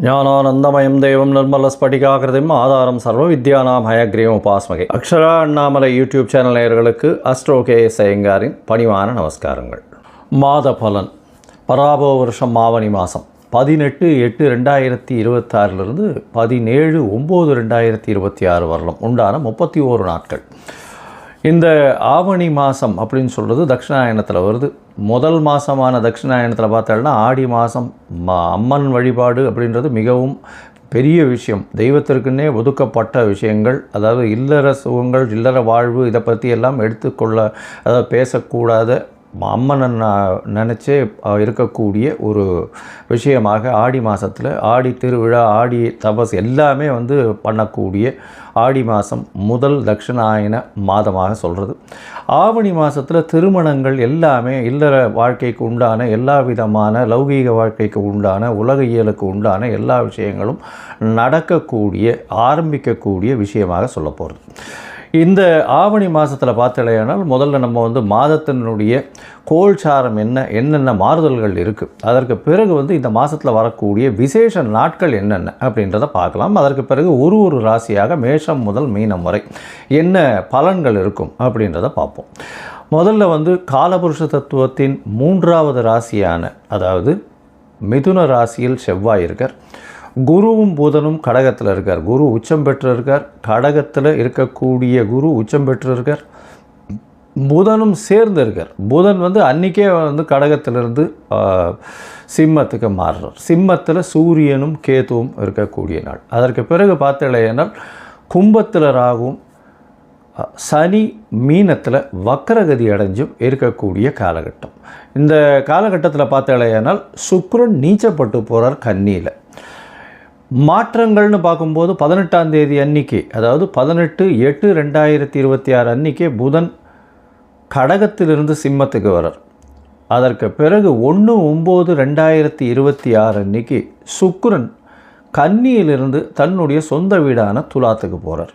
ஞானானந்தமயம் தேவம் நிர்மலஸ்படிகாகிருதிம் ஆதாரம் சர்வ வித்யானாம் ஹயக்ரீவம் உபாஸ்மகை. அக்ஷரா அண்ணாமலை யூடியூப் சேனல் நேயர்களுக்கு அஸ்ட்ரோ கே.எஸ். ஐயங்காரின் பணிவான நமஸ்காரங்கள். மாத பலன். பராபோ வருஷம் ஆவணி மாதம் 18/8/2026 17/9/2026 வரலாம் உண்டான 31 நாட்கள். இந்த ஆவணி மாதம் அப்படின்னு சொல்கிறது தட்சிணாயனத்தில் வருது. முதல் மாதமான தட்சிணாயனத்தில் பார்த்தோம்னா ஆடி மாதம் அம்மன் வழிபாடு அப்படின்றது மிகவும் பெரிய விஷயம். தெய்வத்திற்குன்னே ஒதுக்கப்பட்ட விஷயங்கள், அதாவது இல்லற சுகங்கள், இல்லற வாழ்வு, இதை பற்றி எல்லாம் எடுத்துக்கொள்ள, அதாவது பேசக்கூடாத அம்மனை நினச்சே இருக்கக்கூடிய ஒரு விஷயமாக ஆடி மாதத்தில் ஆடி திருவிழா, ஆடி தபஸ் எல்லாமே பண்ணக்கூடிய ஆடி மாதம் முதல் தட்சிணாயன மாதமாக சொல்கிறது. ஆவணி மாதத்தில் திருமணங்கள் எல்லாமே இல்லற வாழ்க்கைக்கு உண்டான எல்லா விதமான லௌகீக வாழ்க்கைக்கு உண்டான உலக இயலுக்கு உண்டான எல்லா விஷயங்களும் நடக்கக்கூடிய ஆரம்பிக்கக்கூடிய விஷயமாக சொல்ல போகிறது. இந்த ஆவணி மாதத்தில் பார்த்தலையானால் முதல்ல நம்ம மாதத்தினுடைய கோல்சாரம் என்னென்ன மாறுதல்கள் இருக்குது, அதற்கு பிறகு இந்த மாதத்தில் வரக்கூடிய விசேஷ நாட்கள் என்னென்ன அப்படின்றத பார்க்கலாம். அதற்கு பிறகு ஒரு ராசியாக மேஷம் முதல் மீனம் வரை என்ன பலன்கள் இருக்கும் அப்படின்றத பார்ப்போம். முதல்ல காலபுருஷ தத்துவத்தின் 3வது ராசியான, அதாவது மிதுன ராசியில் செவ்வாய் இருக்கார். குருவும் புதனும் கடகத்தில் இருக்கார். குரு உச்சம் பெற்று இருக்கார். கடகத்தில் இருக்கக்கூடிய குரு உச்சம் பெற்று இருக்கார். புதனும் சேர்ந்து இருக்கார். புதன் அன்றைக்கே கடகத்திலிருந்து சிம்மத்துக்கு மாறுறார். சிம்மத்தில் சூரியனும் கேதுவும் இருக்கக்கூடிய நாள். அதற்கு பிறகு பார்த்தலையானால் கும்பத்தில் ராகுவும் சனி மீனத்தில் வக்கரகதி அடைஞ்சும் இருக்கக்கூடிய காலகட்டம். இந்த காலகட்டத்தில் பார்த்தலையானால் சுக்கிரன் நீச்சப்பட்டு போகிறார் கன்னியில். மாற்றங்கள்னு பார்க்கும்போது 18ஆம் தேதி அன்றைக்கி, அதாவது 18/8/2026 அன்றைக்கே புதன் கடகத்திலிருந்து சிம்மத்துக்கு வரார். அதற்கு பிறகு 1/9/2026 அன்றைக்கி சுக்கிரன் கன்னியிலிருந்து தன்னுடைய சொந்த வீடான துலாத்துக்கு போகிறார்.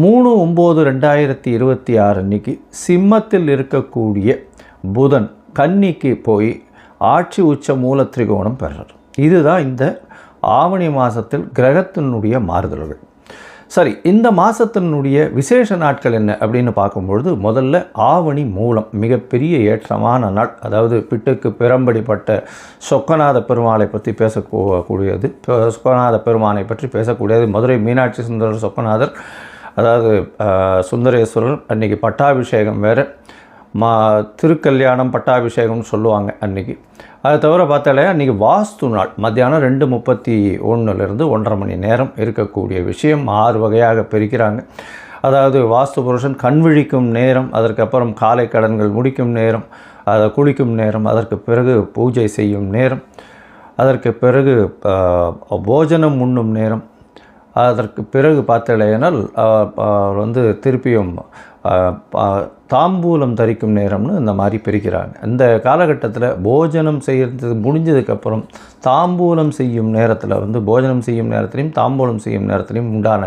3/9/2026 அன்றைக்கி சிம்மத்தில் இருக்கக்கூடிய புதன் கன்னிக்கு போய் ஆட்சி உச்ச மூல திரிகோணம் பெறார். இதுதான் இந்த ஆவணி மாதத்தில் கிரகத்தினுடைய மாறுதல்கள். சரி, இந்த மாதத்தினுடைய விசேஷ நாட்கள் என்ன அப்படின்னு பார்க்கும்பொழுது முதல்ல ஆவணி மூலம் மிகப்பெரிய ஏற்றமான நாள். அதாவது பிட்டுக்கு பிறம்படிப்பட்ட சொக்கநாத பெருமாளை பற்றி பேசக்கூடியது, சொக்கநாத பெருமானை பற்றி பேசக்கூடியது. மதுரை மீனாட்சி சுந்தரர் சொக்கநாதர், அதாவது சுந்தரேஸ்வரர் அன்றைக்கி பட்டாபிஷேகம் வேறு, திருக்கல்யாணம் பட்டாபிஷேகம்னு சொல்லுவாங்க அன்றைக்கி. அதை தவிர பார்த்தாலே அன்றைக்கி வாஸ்து நாள். மத்தியானம் 2:31 1:30 மணி நேரம் இருக்கக்கூடிய விஷயம் 6 வகையாக பிரிக்கிறாங்க. அதாவது வாஸ்து புருஷன் கண் விழிக்கும் நேரம், அதற்கப்புறம் காலை கடன்கள் முடிக்கும் நேரம், அதை குளிக்கும் நேரம், அதற்கு பிறகு பூஜை செய்யும் நேரம், அதற்கு பிறகு போஜனம் உண்ணும் நேரம், அதற்கு பிறகு பார்த்தலையினால் திருப்பியும் தாம்பூலம் தரிக்கும் நேரம்னு இந்த மாதிரி பிரிக்கிறாங்க. இந்த காலகட்டத்தில் போஜனம் செய்கிறது முடிஞ்சதுக்கப்புறம் தாம்பூலம் செய்யும் நேரத்தில் போஜனம் செய்யும் நேரத்துலையும் தாம்பூலம் செய்யும் நேரத்துலையும் உண்டான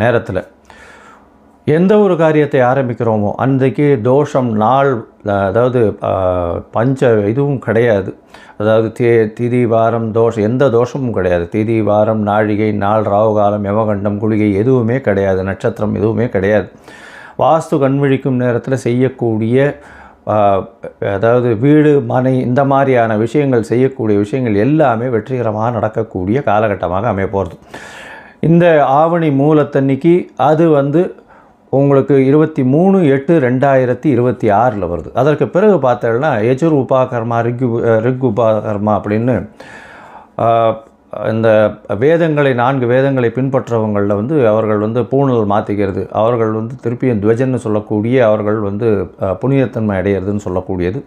நேரத்தில் எந்த ஒரு காரியத்தை ஆரம்பிக்கிறோமோ அன்றைக்கு தோஷம் நாள், அதாவது பஞ்ச இதுவும் கிடையாது. அதாவது திதி வாரம் தோஷம், எந்த தோஷமும் கிடையாது. திதி வாரம் நாழிகை நாள் ராவுகாலம் யமகண்டம் குளிகை எதுவுமே கிடையாது. நட்சத்திரம் எதுவுமே கிடையாது. வாஸ்து கண்விழிக்கும் நேரத்தில் செய்யக்கூடிய, அதாவது வீடு மனை இந்த மாதிரியான விஷயங்கள் செய்யக்கூடிய விஷயங்கள் எல்லாமே வெற்றிகரமாக நடக்கக்கூடிய காலகட்டமாக அமைய போகிறது. இந்த ஆவணி மூலத்தன்னைக்கு அது உங்களுக்கு 23/8/2026 வருது. அதற்கு பிறகு பார்த்தோம்னா யஜுர் உபாகர்மா, ரிக் உபாகர்மா அப்படின்னு இந்த வேதங்களை 4 வேதங்களை பின்பற்றவங்களில் அவர்கள் பூணல் மாற்றிக்கிறது, அவர்கள் திருப்பியும் துவஜன்னு சொல்லக்கூடிய, அவர்கள் புனிதத்தன்மை அடையிறதுன்னு சொல்லக்கூடியது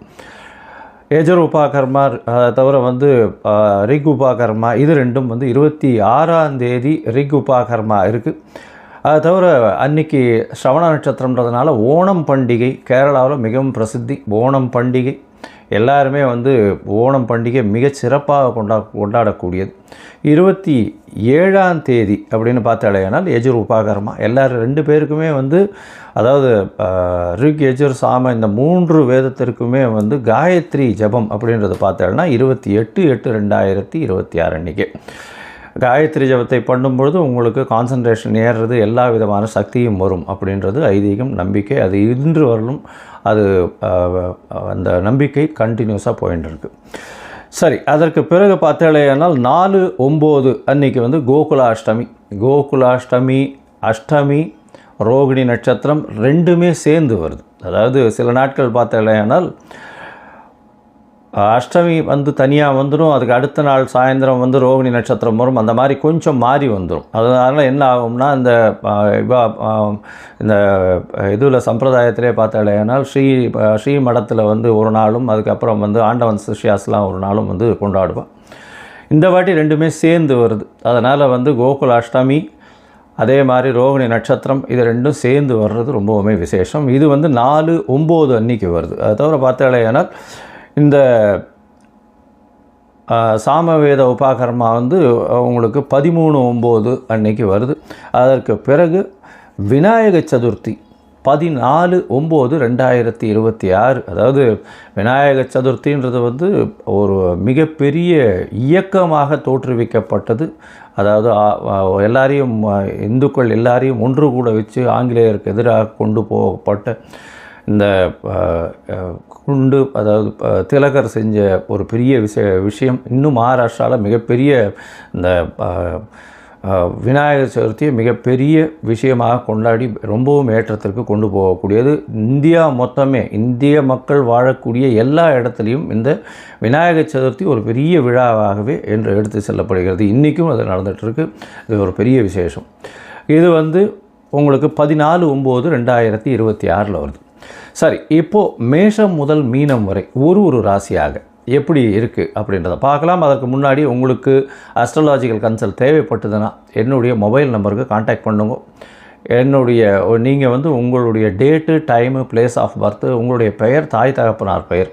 யஜுர் உபாகர்மா. தவிர ரிக் உபாகர்மா, இது ரெண்டும் 26ஆம் தேதி ரிக் உபாகர்மா இருக்குது. அதை தவிர அன்றைக்கி ஸ்ரவண நட்சத்திரம்ன்றதுனால ஓணம் பண்டிகை கேரளாவில் மிகவும் பிரசித்தி. ஓணம் பண்டிகை எல்லாருமே வந்து ஓணம் பண்டிகை மிகச் சிறப்பாக கொண்டாடக்கூடியது. 27ஆம் தேதி அப்படின்னு பார்த்தாலேனால் யஜுர் உபாகரமா எல்லாரும் 2 பேருக்குமே வந்து அதாவது ரிக் யஜுர் சாம இந்த 3 வேதத்திற்குமே வந்து காயத்ரி ஜபம் அப்படின்றத பார்த்தாலேனா 28/8/2026 அன்றைக்கி காயத்ரி ஜபத்தை பண்ணும்பொழுது உங்களுக்கு கான்சன்ட்ரேஷன் ஏறுறது, எல்லா விதமான சக்தியும் வரும் அப்படின்றது ஐதீகம், நம்பிக்கை. அது இன்று வரலும் அது அந்த நம்பிக்கை கண்டினியூஸாக போயின்னு இருக்குது. சரி, அதற்கு பிறகு பார்த்தாலேயானால் 4/9 அன்றைக்கி வந்து கோகுலாஷ்டமி, அஷ்டமி, ரோகிணி நட்சத்திரம் 2மே சேர்ந்து வருது. அதாவது சில நாட்கள் பார்த்தாலேயானால் அஷ்டமி வந்து தனியாக வந்துடும், அதுக்கு அடுத்த நாள் சாயந்தரம் வந்து ரோகிணி நட்சத்திரம் வரும், அந்த மாதிரி கொஞ்சம் மாறி வந்துடும். அதனால் என்ன ஆகும்னா இந்த இதில் சம்பிரதாயத்திலே பார்த்தாலேனால் ஸ்ரீ மடத்தில் வந்து ஒரு நாளும், அதுக்கப்புறம் வந்து ஆண்டவன் சிஷ்யாஸ்லாம் ஒரு நாளும் வந்து கொண்டாடுவான். இந்த வாட்டி 2மே சேர்ந்து வருது. அதனால் வந்து கோகுலாஷ்டமி அதே மாதிரி ரோகிணி நட்சத்திரம் இது 2ம் சேர்ந்து வர்றது ரொம்பவுமே விசேஷம். இது வந்து 4/9 அன்றைக்கி வருது. அதை தவிர பார்த்தாலேனால் இந்த சாமவேத உபாகர்மா வந்து உங்களுக்கு 13/9 அன்னைக்கு வருது. அதற்கு பிறகு விநாயக சதுர்த்தி 14/9/2026. அதாவது விநாயக சதுர்த்தின்றது வந்து ஒரு மிகப்பெரிய இயக்கமாக தோற்றுவிக்கப்பட்டது. அதாவது எல்லாரையும் இந்துக்கள் எல்லாரையும் ஒன்று கூட வச்சு ஆங்கிலேயருக்கு எதிராக கொண்டு போகப்பட்ட இந்த குண்டு, அதாவது திலகர் செஞ்ச ஒரு பெரிய விஷயம் இன்னும் மகாராஷ்டிராவில் மிகப்பெரிய இந்த விநாயகர் சதுர்த்தியை மிகப்பெரிய விஷயமாக கொண்டாடி ரொம்பவும் ஏற்றத்திற்கு கொண்டு போகக்கூடியது. இந்தியா மொத்தமே, இந்திய மக்கள் வாழக்கூடிய எல்லா இடத்துலையும் இந்த விநாயகர் சதுர்த்தி ஒரு பெரிய விழாவாகவே என்று எடுத்து செல்லப்படுகிறது. இன்றைக்கும் அது நடந்துகிட்ருக்கு. இது ஒரு பெரிய விசேஷம். இது வந்து உங்களுக்கு 14/9/2026 வருது. சரி, இப்போது மேஷம் முதல் மீனம் வரை ஒரு ராசியாக எப்படி இருக்குது அப்படின்றத பார்க்கலாம். அதற்கு முன்னாடி உங்களுக்கு அஸ்ட்ராலாஜிக்கல் கன்சல்ட் தேவைப்பட்டதுன்னா என்னுடைய மொபைல் நம்பருக்கு கான்டாக்ட் பண்ணுங்க. நீங்கள் வந்து உங்களுடைய date, time, place of birth, உங்களுடைய பெயர், தாய் தகப்பனார் பெயர்,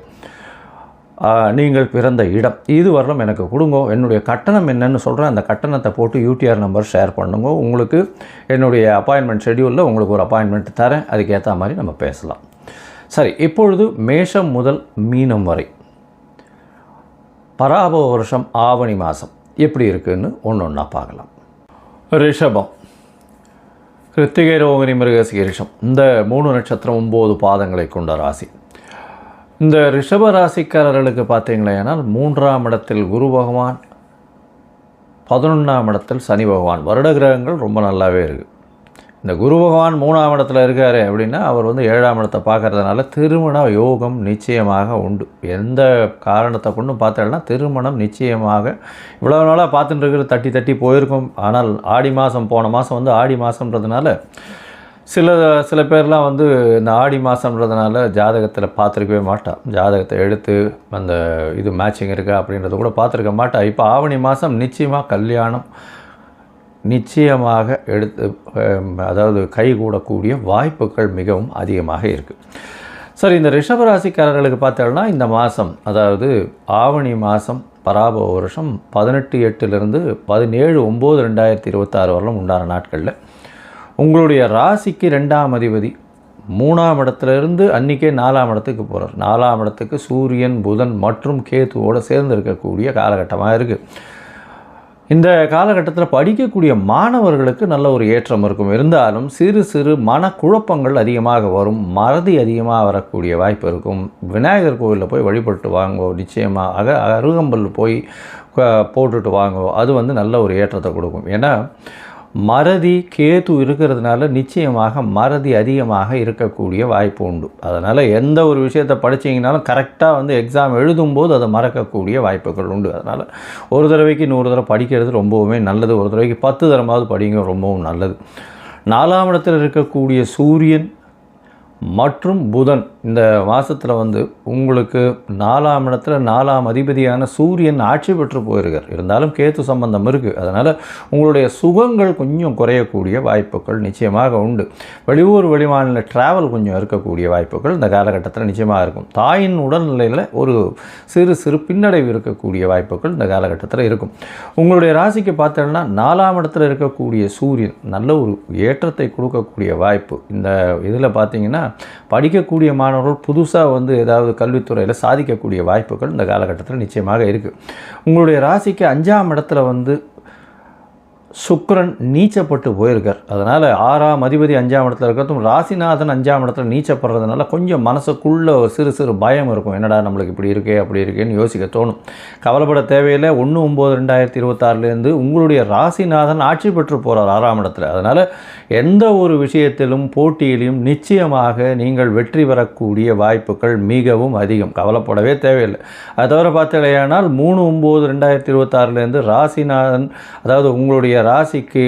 நீங்கள் பிறந்த இடம், இது வரலும் எனக்கு கொடுங்க. என்னுடைய கட்டணம் என்னன்னு சொல்கிறேன். அந்த கட்டணத்தை போட்டு யூடிஆர் நம்பர் ஷேர் பண்ணுங்க. உங்களுக்கு என்னுடைய அப்பாயின்மெண்ட் ஷெட்யூலில் உங்களுக்கு ஒரு அப்பாயின்மெண்ட் தரேன். அதுக்கேற்ற மாதிரி நம்ம பேசலாம். சரி, இப்பொழுது மேஷம் முதல் மீனம் வரை பராபவ வருஷம் ஆவணி மாதம் எப்படி இருக்குதுன்னு ஒன்றா பார்க்கலாம். ரிஷபம், கிருத்திகை, ரோகிணி, மிருகசீரிஷம் இந்த 3 நட்சத்திரம் 9 பாதங்களை கொண்ட ராசி. இந்த ரிஷப ராசிக்காரர்களுக்கு பார்த்தீங்களேன்னா 3ஆம் இடத்தில் குரு பகவான், 11ஆம் இடத்தில் சனி பகவான். வருட கிரகங்கள் ரொம்ப நல்லாவே இருக்குது. இந்த குரு பகவான் 3ஆம் இடத்துல இருக்கார் அப்படின்னா அவர் வந்து 7ஆம் இடத்தை பார்க்கறதுனால திருமண யோகம் நிச்சயமாக உண்டு. எந்த காரணத்தை கொண்டும் பார்த்தோம்னா திருமணம் நிச்சயமாக இவ்வளோ நாளாக பார்த்துட்டு இருக்கிறது தட்டி போயிருக்கும். ஆனால் ஆடி மாதம், போன மாதம் வந்து ஆடி மாதம்ன்றதுனால சில பேர்லாம் வந்து இந்த ஆடி மாதம்ன்றதுனால ஜாதகத்தில் பார்த்துருக்கவே மாட்டான். ஜாதகத்தை எடுத்து அந்த இது மேட்சிங் இருக்கா அப்படின்றத கூட பார்த்துருக்க மாட்டா. இப்போ ஆவணி மாதம் நிச்சயமாக கல்யாணம் நிச்சயமாக அதாவது கைகூடக்கூடிய வாய்ப்புகள் மிகவும் அதிகமாக இருக்குது. சரி, இந்த ரிஷபராசிக்காரர்களுக்கு பார்த்தோம்னா இந்த மாதம், அதாவது ஆவணி மாதம் பராபவ வருஷம் 18/8 17/9/2026 வரலும் உண்டான நாட்களில் உங்களுடைய ராசிக்கு 2ஆம் அதிபதி 3ஆம் இடத்துலேருந்து அன்றைக்கே 4ஆம் இடத்துக்கு போகிறார். 4ஆம் இடத்துக்கு சூரியன், புதன் மற்றும் கேத்துவோடு சேர்ந்து இருக்கக்கூடிய காலகட்டமாக இருக்குது. இந்த காலகட்டத்தில் படிக்கக்கூடிய மாணவர்களுக்கு நல்ல ஒரு ஏற்றம் இருக்கும். இருந்தாலும் சிறு மனக்குழப்பங்கள் அதிகமாக வரும், மறதி அதிகமாக வரக்கூடிய வாய்ப்பு இருக்கும். விநாயகர் கோவிலில் போய் வழிபட்டு வாங்கோ, நிச்சயமாக அருகம்பல் போய் போட்டுட்டு வாங்கோ, அது வந்து நல்ல ஒரு ஏற்றத்தை கொடுக்கும். ஏன்னா மறதி கேது இருக்கிறதுனால நிச்சயமாக மறதி அதிகமாக இருக்கக்கூடிய வாய்ப்பு உண்டு. அதனால் எந்த ஒரு விஷயத்தை படித்தீங்கனாலும் கரெக்டாக வந்து எக்ஸாம் எழுதும்போது அதை மறக்கக்கூடிய வாய்ப்புகள் உண்டு. அதனால் ஒரு தடவைக்கு 100 தடவை படிக்கிறது ரொம்பவுமே நல்லது. ஒரு தடவைக்கு 10 தடவையாவது படிங்க, ரொம்பவும் நல்லது. 4ஆம் இடத்தில் இருக்கக்கூடிய சூரியன் மற்றும் புதன் இந்த மாதத்தில் வந்து உங்களுக்கு 4ஆம் இடத்துல 4ஆம் அதிபதியான சூரியன் ஆட்சி பெற்று போயிருக்கார். இருந்தாலும் கேத்து சம்பந்தம் இருக்குது. அதனால் உங்களுடைய சுகங்கள் கொஞ்சம் குறையக்கூடிய வாய்ப்புகள் நிச்சயமாக உண்டு. வெளியூர் வெளிமாநில ட்ராவல் கொஞ்சம் இருக்கக்கூடிய வாய்ப்புகள் இந்த காலகட்டத்தில் நிச்சயமாக இருக்கும். தாயின் உடல்நிலையில் ஒரு சிறு பின்னடைவு இருக்கக்கூடிய வாய்ப்புகள் இந்த காலகட்டத்தில் இருக்கும். உங்களுடைய ராசிக்கு பார்த்தோம்னா 4ஆம் இடத்துல இருக்கக்கூடிய சூரியன் நல்ல ஒரு ஏற்றத்தை கொடுக்கக்கூடிய வாய்ப்பு. இந்த இதில் பார்த்தீங்கன்னா படிக்கக்கூடிய மாணவர்கள் புதுசாக வந்து ஏதாவது கல்வித்துறையில் சாதிக்கக்கூடிய வாய்ப்புகள் இந்த காலகட்டத்தில் நிச்சயமாக இருக்குது. உங்களுடைய ராசிக்கு 5ஆம் இடத்துல வந்து சுக்கிரன் நீச்சப்பட்டு போயிருக்கார். அதனால் 6ஆம் அதிபதி 5ஆம் இடத்துல இருக்கிறதும் ராசிநாதன் 5ஆம் இடத்துல நீச்சப்படுறதுனால கொஞ்சம் மனசுக்குள்ளே ஒரு சிறு பயம் இருக்கும். என்னடா நம்மளுக்கு இப்படி இருக்கே அப்படி இருக்கேன்னு யோசிக்க தோணும். கவலைப்பட தேவையில்லை. 1/9/2026 உங்களுடைய ராசிநாதன் ஆட்சி பெற்று போகிறார் 6ஆம் இடத்துல. அதனால் எந்த ஒரு விஷயத்திலும் போட்டியிலும் நிச்சயமாக நீங்கள் வெற்றி பெறக்கூடிய வாய்ப்புகள் மிகவும் அதிகம். கவலைப்படவே தேவையில்லை. அது தவிர பார்த்தீங்கன்னா 3/9/2026 ராசிநாதன், அதாவது உங்களுடைய ராசிக்கு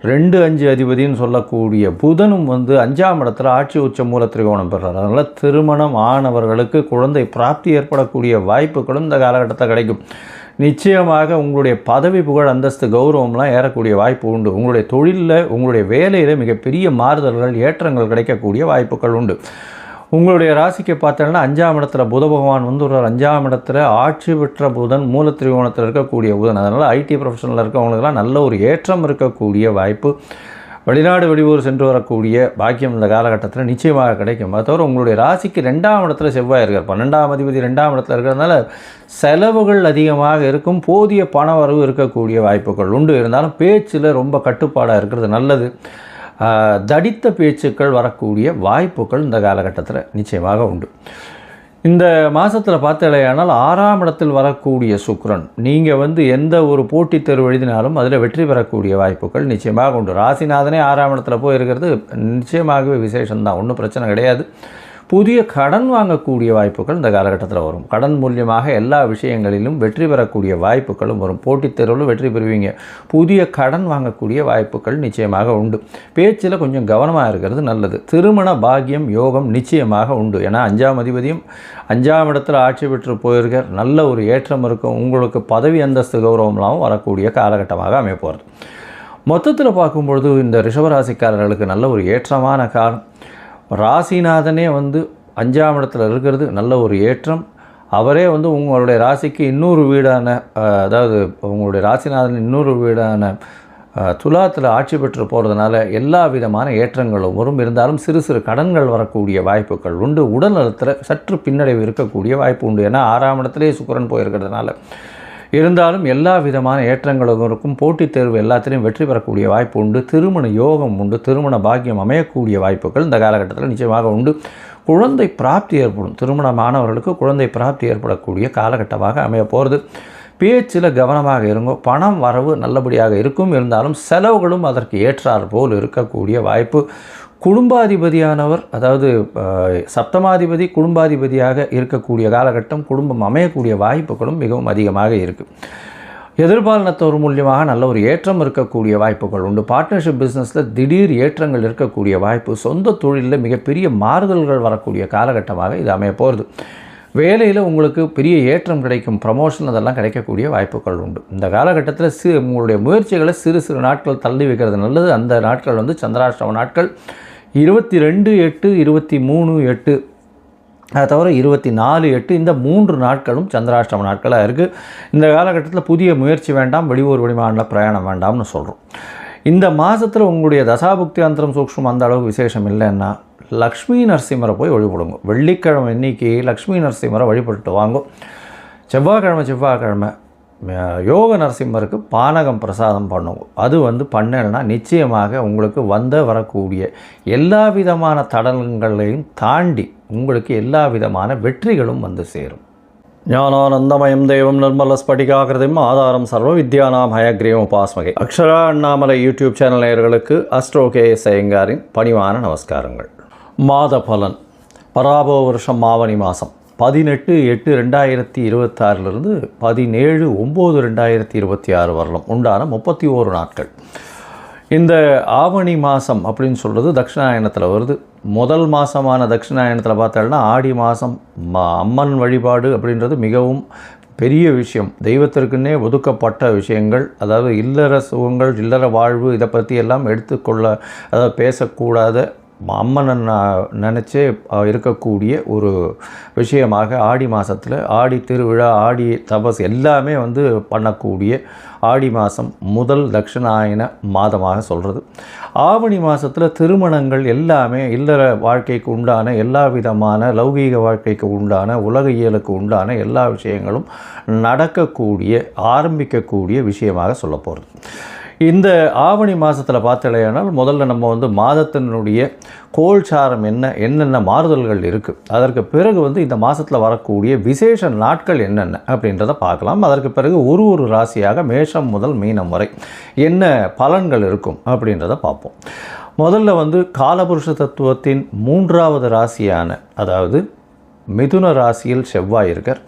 2-5 அதிபதினு சொல்லக்கூடிய புதனும் வந்து 5ஆம் இடத்துல ஆட்சி உச்ச மூல திரிகோணம் பெறுறார். அதனால் திருமணம் ஆனவர்களுக்கு குழந்தை பிராப்தி ஏற்படக்கூடிய வாய்ப்புகளும் இந்த காலகட்டத்தில் கிடைக்கும். நிச்சயமாக உங்களுடைய பதவி புகழ் அந்தஸ்து கௌரவம்லாம் ஏறக்கூடிய வாய்ப்பு உண்டு. உங்களுடைய தொழிலில் உங்களுடைய வேலையில் மிகப்பெரிய மாறுதல்கள் ஏற்றங்கள் கிடைக்கக்கூடிய வாய்ப்புகள் உண்டு. உங்களுடைய ராசிக்கு பார்த்தோன்னா 5ஆம் இடத்துல புத பகவான் வந்து ஒரு 5ஆம் இடத்துல ஆட்சி பெற்ற புதன் மூல திரிகோணத்தில் இருக்கக்கூடிய புதன். அதனால் ஐடி ப்ரொஃபஷனில் இருக்கவங்களுக்கெல்லாம் நல்ல ஒரு ஏற்றம் இருக்கக்கூடிய வாய்ப்பு. வெளிநாடு வெளியூர் சென்று வரக்கூடிய பாக்கியம் இந்த காலகட்டத்தில் நிச்சயமாக கிடைக்கும். அது தவிர உங்களுடைய ராசிக்கு 2ஆம் இடத்துல செவ்வாய் இருக்கார். 12ஆம் அதிபதி 2ஆம் இடத்துல இருக்கிறதுனால செலவுகள் அதிகமாக இருக்கும். போதிய பண வரவு இருக்கக்கூடிய வாய்ப்புகள் உண்டு. இருந்தாலும் பேச்சில் ரொம்ப கட்டுப்பாடாக இருக்கிறது நல்லது. தடித்த பேச்சுக்கள் வரக்கூடிய வாய்ப்புகள் இந்த காலகட்டத்தில் நிச்சயமாக உண்டு. இந்த மாதத்தில் பார்த்தலையானால் 6ஆம் இடத்தில் வரக்கூடிய சுக்கிரன் நீங்கள் வந்து எந்த ஒரு போட்டித் தேர்வு எழுதினாலும் அதில் வெற்றி பெறக்கூடிய வாய்ப்புகள் நிச்சயமாக உண்டு. ராசிநாதனே 6ஆம் இடத்துல போய் இருக்கிறது நிச்சயமாகவே விசேஷம்தான், ஒன்றும் பிரச்சனை கிடையாது. புதிய கடன் வாங்கக்கூடிய வாய்ப்புகள் இந்த காலகட்டத்தில் வரும். கடன் மூலியமாக எல்லா விஷயங்களிலும் வெற்றி பெறக்கூடிய வாய்ப்புகளும் வரும். போட்டித் தேர்வில் வெற்றி பெறுவீங்க. புதிய கடன் வாங்கக்கூடிய வாய்ப்புகள் நிச்சயமாக உண்டு. பேச்சில் கொஞ்சம் கவனமாக இருக்கிறது நல்லது. திருமண பாக்கியம் யோகம் நிச்சயமாக உண்டு. ஏன்னா 5ஆம் அதிபதியும் 5ஆம் இடத்துல ஆட்சி பெற்று போயிருக்கார். நல்ல ஒரு ஏற்றம் இருக்கும். உங்களுக்கு பதவி அந்தஸ்து கௌரவம்லாம் வரக்கூடிய காலகட்டமாக அமையப்போகிறது. மொத்தத்தில் பார்க்கும்பொழுது இந்த ரிஷபராசிக்காரர்களுக்கு நல்ல ஒரு ஏற்றமான காலம். ராசிநாதனே வந்து 5ஆம் இடத்துல இருக்கிறது நல்ல ஒரு ஏற்றம். அவரே வந்து உங்களுடைய ராசிக்கு இன்னொரு வீடான, அதாவது உங்களுடைய ராசிநாதன் இன்னொரு வீடான துலாத்தில் ஆட்சி பெற்று போகிறதுனால எல்லா விதமான ஏற்றங்களும் வரும். இருந்தாலும் சிறு கடன்கள் வரக்கூடிய வாய்ப்புகள் உண்டு. உடல் நலத்தில் சற்று பின்னடைவு இருக்கக்கூடிய வாய்ப்பு உண்டு. ஏன்னா 6ஆம் இடத்துலேயே சுக்கிரன் போயிருக்கிறதுனால. இருந்தாலும் எல்லா விதமான ஏற்றங்களும் இருக்கும். போட்டித் தேர்வு எல்லாத்திலையும் வெற்றி பெறக்கூடிய வாய்ப்பு உண்டு. திருமண யோகம் உண்டு. திருமண பாக்கியம் அமையக்கூடிய வாய்ப்புகள் இந்த காலகட்டத்தில் நிச்சயமாக உண்டு. குழந்தை பிராப்தி ஏற்படும். திருமணமானவர்களுக்கு குழந்தை பிராப்தி ஏற்படக்கூடிய காலகட்டமாக அமைய போகிறது. பேச்சில் கவனமாக இருங்கோ. பணம் வரவு நல்லபடியாக இருக்கும். இருந்தாலும் செலவுகளும் அதற்கு ஏற்றார் போல் இருக்கக்கூடிய வாய்ப்பு. குடும்பாதிபதியானவர், அதாவது சப்தமாதிபதி குடும்பாதிபதியாக இருக்கக்கூடிய காலகட்டம். குடும்பம் அமையக்கூடிய வாய்ப்புகளும் மிகவும் அதிகமாக இருக்குது. எதிர்பாலினத்தவர் மூலியமாக நல்ல ஒரு ஏற்றம் இருக்கக்கூடிய வாய்ப்புகள் உண்டு. பார்ட்னர்ஷிப் பிஸ்னஸில் திடீர் ஏற்றங்கள் இருக்கக்கூடிய வாய்ப்பு. சொந்த தொழிலில் மிகப்பெரிய மாறுதல்கள் வரக்கூடிய காலகட்டமாக இது அமைய போகிறது. வேலையில் உங்களுக்கு பெரிய ஏற்றம் கிடைக்கும். ப்ரமோஷன் அதெல்லாம் கிடைக்கக்கூடிய வாய்ப்புகள் உண்டு. இந்த காலகட்டத்தில் உங்களுடைய முயற்சிகளை சிறு நாட்கள் தள்ளி வைக்கிறது நல்லது. அந்த நாட்கள் வந்து சந்திராஷ்டம நாட்கள். 22/8, 23/8, அதை தவிர 24/8 இந்த 3 நாட்களும் சந்திராஷ்டம நாட்களாக இருக்குது. இந்த காலகட்டத்தில் புதிய முயற்சி வேண்டாம். வெளியூர் வெளிமாநில பிரயாணம் வேண்டாம்னு சொல்கிறோம். இந்த மாதத்தில் உங்களுடைய தசாபுக்தி அந்தரம் சூக்ஷ்மம் அந்த அளவுக்கு விசேஷம் இல்லைன்னா லக்ஷ்மி நரசிம்மரை போய் வழிபடுங்க. வெள்ளிக்கிழமை இன்னைக்கு லக்ஷ்மி நரசிம்மரை வழிபட்டு வாங்க. செவ்வாய்க்கிழமை யோக நரசிம்மருக்கு பானகம் பிரசாதம் பண்ணுங்க. அது வந்து பண்ணலைன்னா நிச்சயமாக உங்களுக்கு வரக்கூடிய எல்லா விதமான தடங்களையும் தாண்டி உங்களுக்கு எல்லா விதமான வெற்றிகளும் வந்து சேரும். ஞானானந்தமயம் தெய்வம் நிர்மல ஸ்படிகாகிருதிம் ஆதாரம் சர்வ வித்யானாம் ஹயக்ரீவம் உபாஸ்மகை. அக்ஷரா அண்ணாமலை யூடியூப் சேனல் நேயர்களுக்கு அஸ்ட்ரோ கே.எஸ். ஐயங்காரின் பணிவான நமஸ்காரங்கள். மாத பலன். பராபவ வருஷம் ஆவணி மாதம் 18/8/2026 17/9/2026 வரலாம் உண்டான 31 நாட்கள். இந்த ஆவணி மாதம் அப்படின்னு சொல்கிறது தட்சிணாயனத்தில் வருது. முதல் மாதமான தட்சிணாயனத்தில் பார்த்தோம்னா ஆடி மாதம் அம்மன் வழிபாடு அப்படின்றது மிகவும் பெரிய விஷயம். தெய்வத்திற்குன்னே ஒதுக்கப்பட்ட விஷயங்கள், அதாவது இல்லற சுகங்கள், இல்லற வாழ்வு, இதை பற்றி எல்லாம் எடுத்துக்கொள்ள, அதாவது பேசக்கூடாத, அம்மனை நினச்சே இருக்கக்கூடிய ஒரு விஷயமாக ஆடி மாதத்தில் ஆடி திருவிழா, ஆடி தபஸ் எல்லாமே வந்து பண்ணக்கூடிய ஆடி மாதம் முதல் தட்சிணாயன மாதமாக சொல்கிறது. ஆவணி மாதத்தில் திருமணங்கள் எல்லாமே இல்லற வாழ்க்கைக்கு உண்டான எல்லா விதமான லௌகீக வாழ்க்கைக்கு உண்டான உலக இயலுக்கு உண்டான எல்லா விஷயங்களும் நடக்கக்கூடிய ஆரம்பிக்கக்கூடிய விஷயமாக சொல்ல போகிறது. இந்த ஆவணி மாதத்தில் பார்த்தலையானால் முதல்ல நம்ம வந்து மாதத்தினுடைய கோல்சாரம் என்னென்ன மாறுதல்கள் இருக்குது, அதற்கு பிறகு வந்து இந்த மாதத்தில் வரக்கூடிய விசேஷ நாட்கள் என்னென்ன அப்படின்றத பார்க்கலாம். அதற்கு பிறகு ஒரு ராசியாக மேஷம் முதல் மீனம் வரை என்ன பலன்கள் இருக்கும் அப்படின்றத பார்ப்போம். முதல்ல வந்து காலபுருஷ தத்துவத்தின் 3வது ராசியான, அதாவது மிதுன ராசியில் செவ்வாய் இருக்கார்.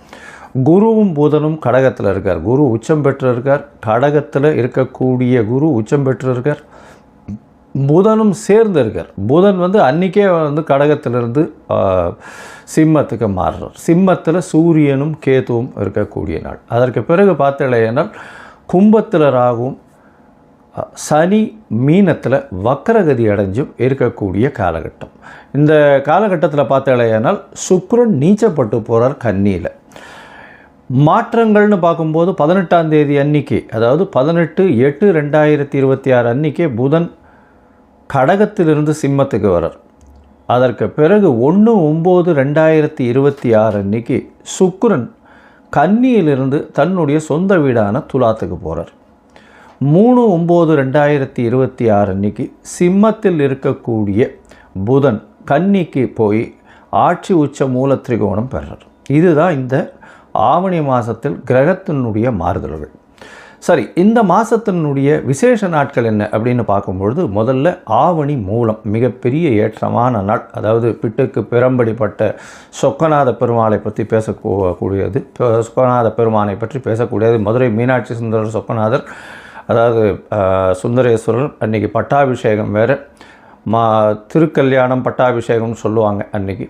குருவும் புதனும் கடகத்தில் இருக்கார். குரு உச்சம் பெற்று இருக்கார். கடகத்தில் இருக்கக்கூடிய குரு உச்சம் பெற்று இருக்கார். புதனும் சேர்ந்து இருக்கார். புதன் வந்து அன்றைக்கே வந்து கடகத்திலிருந்து சிம்மத்துக்கு மாறுறார். சிம்மத்தில் சூரியனும் கேதுவும் இருக்கக்கூடிய நாள். அதற்கு பிறகு பார்த்தலையானால் கும்பத்தில் ராகுவும் சனி மீனத்தில் வக்கரகதி அடைஞ்சும் இருக்கக்கூடிய காலகட்டம். இந்த காலகட்டத்தில் பார்த்தலையானால் சுக்கிரன் நீச்சப்பட்டு போகிறார் கன்னியில். மாற்றங்கள்னு பார்க்கும்போது 18ஆம் தேதி அன்றைக்கி, அதாவது 18/8/2026 அன்றைக்கே புதன் கடகத்திலிருந்து சிம்மத்துக்கு வரார். அதற்கு பிறகு 1/9/2026 அன்றைக்கி சுக்கிரன் கன்னியிலிருந்து தன்னுடைய சொந்த வீடான துலாத்துக்கு போகிறார். 3/9/2026 அன்றைக்கி சிம்மத்தில் இருக்கக்கூடிய புதன் கன்னிக்கு போய் ஆட்சி உச்ச மூல திரிகோணம் பெறார். இதுதான் இந்த ஆவணி மாதத்தில் கிரகத்தினுடைய மாறுதல்கள். சரி, இந்த மாதத்தினுடைய விசேஷ நாட்கள் என்ன அப்படின்னு பார்க்கும்பொழுது முதல்ல ஆவணி மூலம் மிகப்பெரிய ஏற்றமான நாள். அதாவது பிட்டுக்கு பிறம்படிப்பட்ட சொக்கநாத பெருமாளை பற்றி பேசக்கூடியது, சொக்கநாத பெருமானை பற்றி பேசக்கூடியது. மதுரை மீனாட்சி சுந்தரர் சொக்கநாதர், அதாவது சுந்தரேஸ்வரர். அன்றைக்கி பட்டாபிஷேகம் வேறு, திருக்கல்யாணம் பட்டாபிஷேகம்னு சொல்லுவாங்க அன்றைக்கி.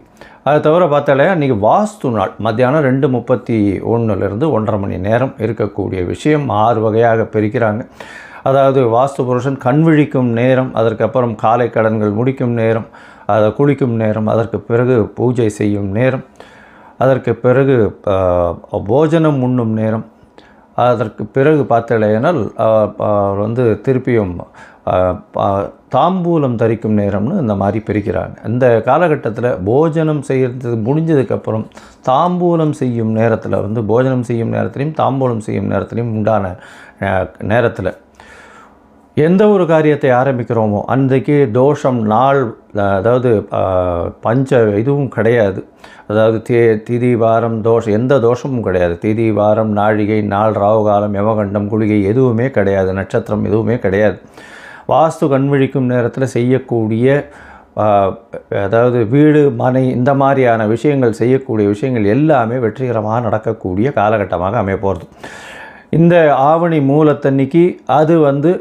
அதை தவிர பார்த்தாலே அன்றைக்கி வாஸ்து நாள். மத்தியானம் 2:31 1:30 மணி நேரம் இருக்கக்கூடிய விஷயம் 6 வகையாக பிரிக்கிறாங்க. அதாவது வாஸ்து புருஷன் கண் விழிக்கும் நேரம், அதற்கப்புறம் காலை கடன்கள் முடிக்கும் நேரம், அதை குளிக்கும் நேரம், அதற்கு பிறகு பூஜை செய்யும் நேரம், அதற்கு பிறகு போஜனம் உண்ணும் நேரம், அதற்கு பிறகு பார்த்தலையினால் வந்து திருப்பியும் தாம்பூலம் தரிக்கும் நேரம்னு இந்த மாதிரி பிரிக்கிறாங்க. இந்த காலகட்டத்தில் போஜனம் செய்கிறது முடிஞ்சதுக்கப்புறம் தாம்பூலம் செய்யும் நேரத்தில் வந்து போஜனம் செய்யும் நேரத்துலையும் தாம்பூலம் செய்யும் நேரத்துலையும் உண்டான நேரத்தில் எந்த ஒரு காரியத்தை ஆரம்பிக்கிறோமோ அன்றைக்கு தோஷம் நாள், அதாவது இதுவும் கிடையாது. அதாவது திதி வாரம் தோஷம், எந்த தோஷமும் கிடையாது. திதி வாரம் நாழிகை நாள் ராவுகாலம் யமகண்டம் குளிகை எதுவுமே கிடையாது. நட்சத்திரம் எதுவுமே கிடையாது. வாஸ்து கண்விழிக்கும் நேரத்தில் செய்யக்கூடிய, அதாவது வீடு மனை இந்த மாதிரியான விஷயங்கள் செய்யக்கூடிய விஷயங்கள் எல்லாமே வெற்றிகரமாக நடக்கக்கூடிய காலகட்டமாக அமைய போகிறது. இந்த ஆவணி மூலத்தன்னைக்கு அது வந்து